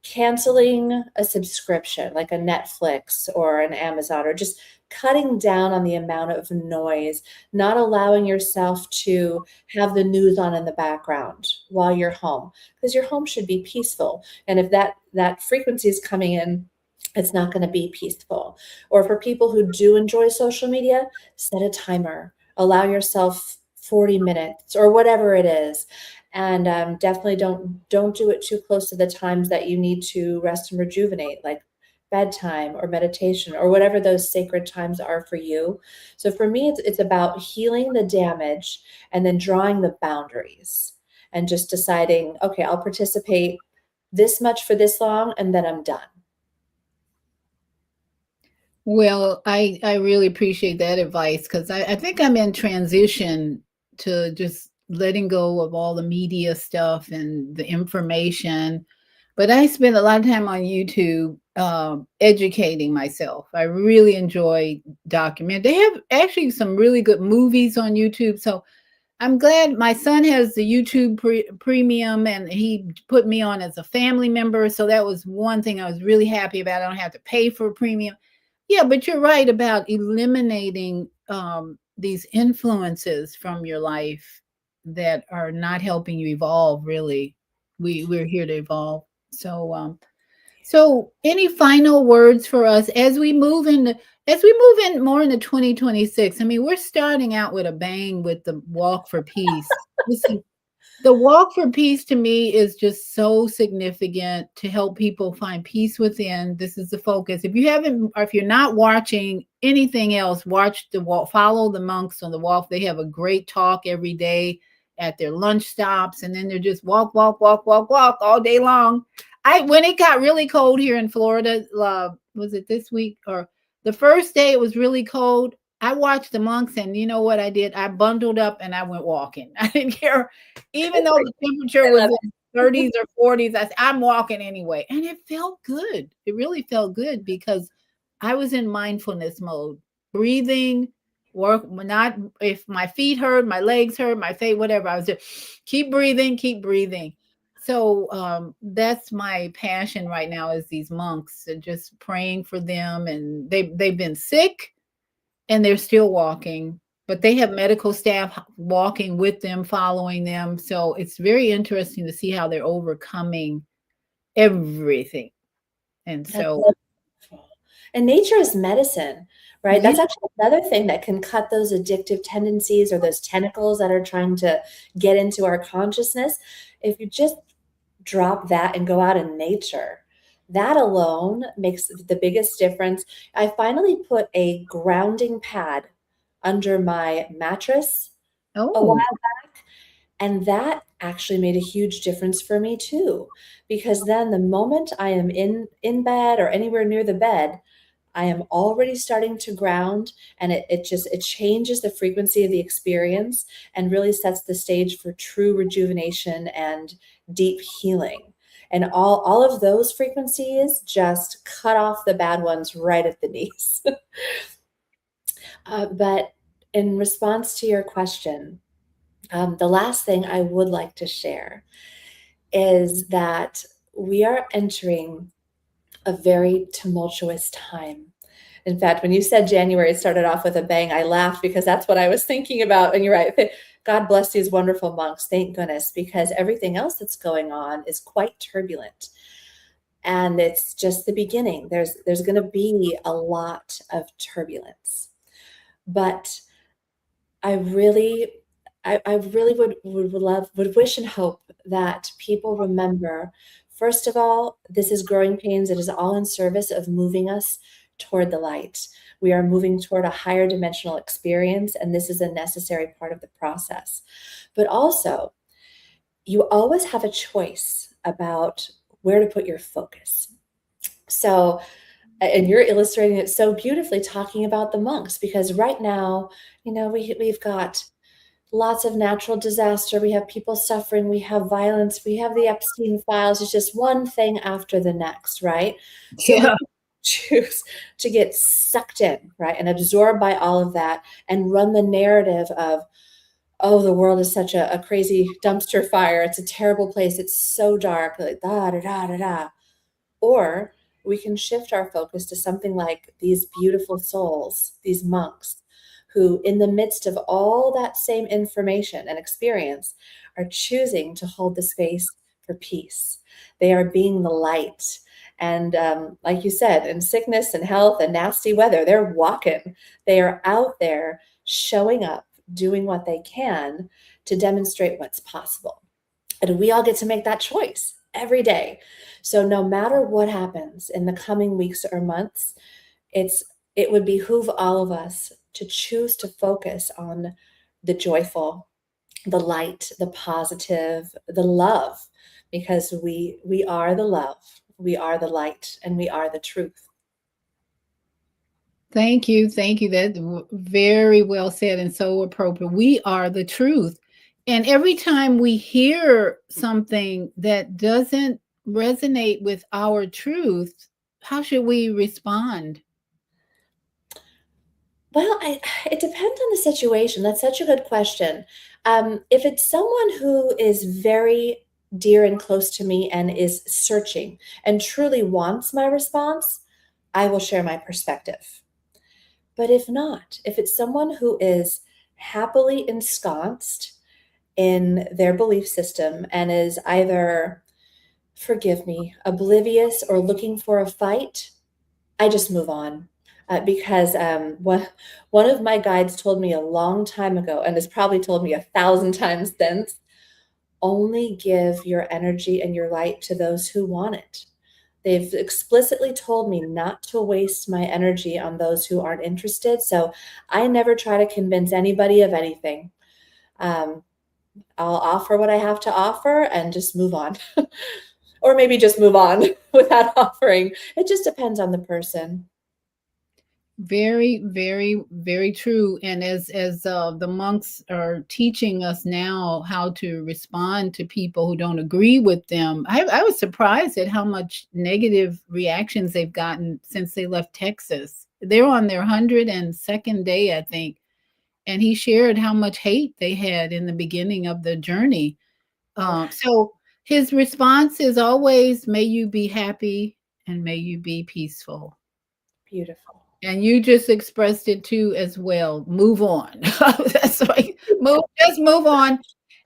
[SPEAKER 2] canceling a subscription like a Netflix or an Amazon, or just cutting down on the amount of noise, not allowing yourself to have the news on in the background while you're home, because your home should be peaceful. And if that frequency is coming in, it's not going to be peaceful. Or for people who do enjoy social media, set a timer, allow yourself 40 minutes or whatever it is, and definitely don't do it too close to the times that you need to rest and rejuvenate, like bedtime or meditation or whatever those sacred times are for you. So for me, it's about healing the damage and then drawing the boundaries and just deciding, okay, I'll participate this much for this long and then I'm done.
[SPEAKER 1] Well, I really appreciate that advice because I think I'm in transition to just letting go of all the media stuff and the information. But I spend a lot of time on YouTube educating myself. I really enjoy document. They have actually some really good movies on YouTube. So I'm glad my son has the YouTube premium and he put me on as a family member. So that was one thing I was really happy about. I don't have to pay for a premium. Yeah, but you're right about eliminating these influences from your life that are not helping you evolve. Really, we're here to evolve. So So, any final words for us as we move in more into 2026? I mean, we're starting out with a bang with the walk for peace. This is the walk for peace to me is just so significant to help people find peace within. This is the focus. If you haven't, or if you're not watching anything else, watch the walk, follow the monks on the walk. They have a great talk every day at their lunch stops, and then they're just walk, walk, walk, walk, walk all day long. When it got really cold here in Florida, was it this week or the first day it was really cold? I watched the monks, and you know what I did? I bundled up and I went walking. I didn't care, even
[SPEAKER 2] Good
[SPEAKER 1] though
[SPEAKER 2] for
[SPEAKER 1] the
[SPEAKER 2] you.
[SPEAKER 1] temperature
[SPEAKER 2] I
[SPEAKER 1] was
[SPEAKER 2] love
[SPEAKER 1] in 30s or 40s, I'm walking anyway. And it felt good. It really felt good because I was in mindfulness mode, breathing, work, not if my feet hurt, my legs hurt, my face, whatever. I was just keep breathing, keep breathing. So that's my passion right now is these monks and just praying for them. And they've been sick and they're still walking, but they have medical staff walking with them, following them. So it's very interesting to see how they're overcoming everything. And
[SPEAKER 2] That's
[SPEAKER 1] so,
[SPEAKER 2] wonderful. And nature is medicine, right?
[SPEAKER 1] yeah.
[SPEAKER 2] That's actually another thing that can cut those addictive tendencies or those tentacles that are trying to get into our consciousness. If you just drop that and go out in nature, that alone makes the biggest difference. I finally put a grounding pad under my mattress a while
[SPEAKER 1] Oh,
[SPEAKER 2] back, and that actually made a huge difference for me too, because then the moment I am in bed or anywhere near the bed, I am already starting to ground, and it changes the frequency of the experience and really sets the stage for true rejuvenation and deep healing. And all of those frequencies just cut off the bad ones right at the knees. But in response to your question, the last thing I would like to share is that we are entering a very tumultuous time. In fact, when you said January started off with a bang, I laughed because that's what I was thinking about. And you're right. God bless these wonderful monks. Thank goodness, because everything else that's going on is quite turbulent. And it's just the beginning. There's going to be a lot of turbulence. But I really, I really would wish and hope that people remember, first of all, this is growing pains. It is all in service of moving us toward the light. We are moving toward a higher dimensional experience, and this is a necessary part of the process. But also, you always have a choice about where to put your focus. So, and you're illustrating it so beautifully talking about the monks, because right now, we've got lots of natural disaster. We have people suffering. We have violence. We have the Epstein files. It's just one thing after the next, right? So we
[SPEAKER 1] yeah.
[SPEAKER 2] can choose to get sucked in, right, and absorbed by all of that and run the narrative of, oh, the world is such a crazy dumpster fire. It's a terrible place. It's so dark, like da da da da da. Or we can shift our focus to something like these beautiful souls, these monks, who, in the midst of all that same information and experience, are choosing to hold the space for peace. They are being the light. And like you said, in sickness and health and nasty weather, they're walking. They are out there showing up, doing what they can to demonstrate what's possible. And we all get to make that choice every day. So no matter what happens in the coming weeks or months, it would behoove all of us to choose to focus on the joyful, the light, the positive, the love, because we are the love, we are the light, and we are the truth.
[SPEAKER 1] Thank you. Thank you. That very well said and so appropriate. We are the truth. And every time we hear something that doesn't resonate with our truth, how should we respond?
[SPEAKER 2] Well, it depends on the situation. That's such a good question. If it's someone who is very dear and close to me and is searching and truly wants my response, I will share my perspective. But if not, if it's someone who is happily ensconced in their belief system and is either forgive me, oblivious or looking for a fight, I just move on. Because one of my guides told me a long time ago, and has probably told me 1,000 times since, only give your energy and your light to those who want it. They've explicitly told me not to waste my energy on those who aren't interested. So I never try to convince anybody of anything. Um, I'll offer what I have to offer and just move on. Or maybe just move on without offering. It just depends on the person.
[SPEAKER 1] Very, very, very true. And as the monks are teaching us now how to respond to people who don't agree with them, I was surprised at how much negative reactions they've gotten since they left Texas. They're on their 102nd day, I think, and he shared how much hate they had in the beginning of the journey. So his response is always, "May you be happy and may you be peaceful."
[SPEAKER 2] Beautiful.
[SPEAKER 1] And you just expressed it too as well. Move on. That's right. Just move on.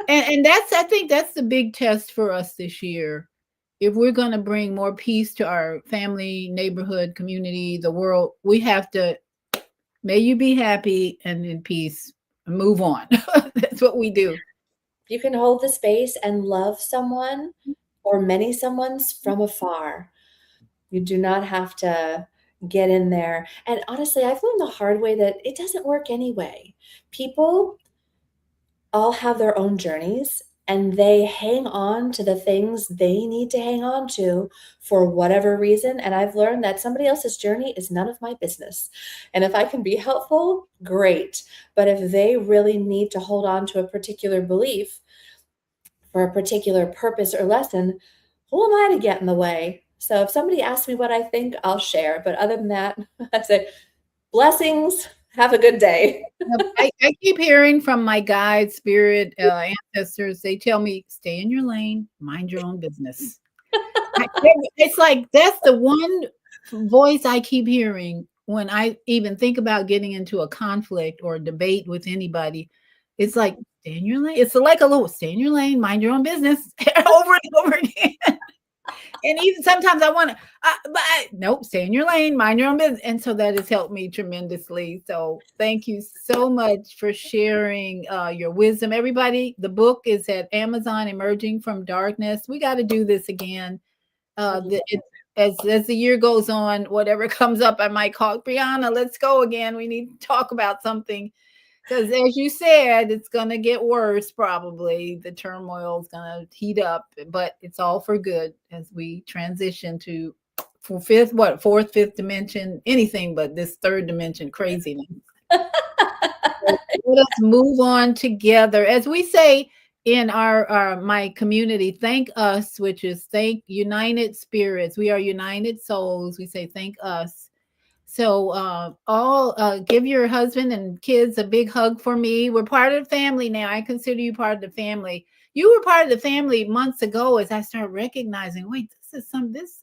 [SPEAKER 1] And that's, I think that's the big test for us this year. If we're going to bring more peace to our family, neighborhood, community, the world, we have to, may you be happy and in peace. Move on. That's what we do.
[SPEAKER 2] You can hold the space and love someone or many someones from afar. You do not have to get in there. And honestly, I've learned the hard way that it doesn't work anyway. People all have their own journeys and they hang on to the things they need to hang on to for whatever reason. And I've learned that somebody else's journey is none of my business. And if I can be helpful, great. But if they really need to hold on to a particular belief for a particular purpose or lesson, who am I to get in the way? So if somebody asks me what I think, I'll share. But other than that, I say, blessings, have a good day.
[SPEAKER 1] I keep hearing from my guide spirit ancestors, they tell me, stay in your lane, mind your own business. It's like, that's the one voice I keep hearing when I even think about getting into a conflict or a debate with anybody. It's like, stay in your lane. It's like a little, stay in your lane, mind your own business over and over again. And even sometimes I want to, nope, stay in your lane, mind your own business. And so that has helped me tremendously. So thank you so much for sharing your wisdom. Everybody, the book is at Amazon, Emerging from Darkness. We got to do this again. As the year goes on, whatever comes up, I might call Brianna, let's go again. We need to talk about something. Because as you said, it's going to get worse, probably. The turmoil is going to heat up, but it's all for good as we transition to fourth, fifth dimension, anything but this third dimension craziness. Let us move on together. As we say in my community, thank us, which is thank united spirits. We are united souls. We say thank us. So give your husband and kids a big hug for me. We're part of the family now. I consider you part of the family. You were part of the family months ago as I started recognizing, wait, this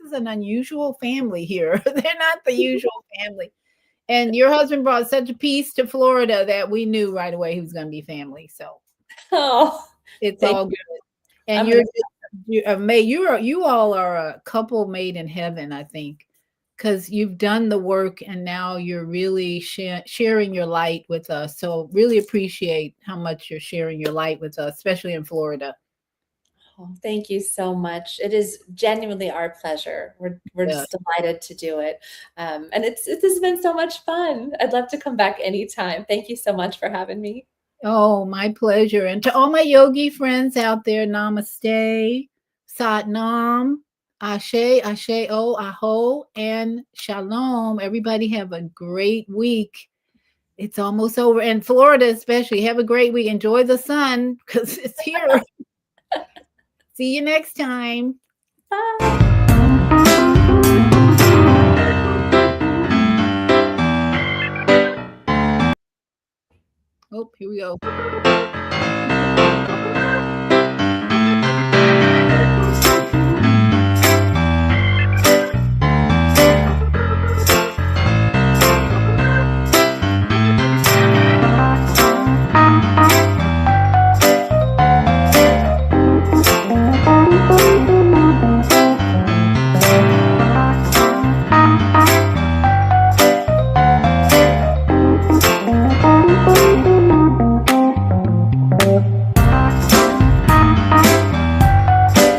[SPEAKER 1] is an unusual family here. They're not the usual family. And your husband brought such a peace to Florida that we knew right away he was going to be family. So it's all good. And you all are a couple made in heaven, I think. Because you've done the work and now you're really sharing your light with us. So really appreciate how much you're sharing your light with us, especially in Florida.
[SPEAKER 2] Oh, thank you so much. It is genuinely our pleasure. We're just delighted to do it. And this has been so much fun. I'd love to come back anytime. Thank you so much for having me.
[SPEAKER 1] Oh, my pleasure. And to all my yogi friends out there, namaste, sat nam. Ashe, Ashe, O, Aho, and Shalom. Everybody have a great week. It's almost over. And Florida especially, have a great week. Enjoy the sun because it's here. See you next time.
[SPEAKER 2] Bye.
[SPEAKER 1] Oh, here we go.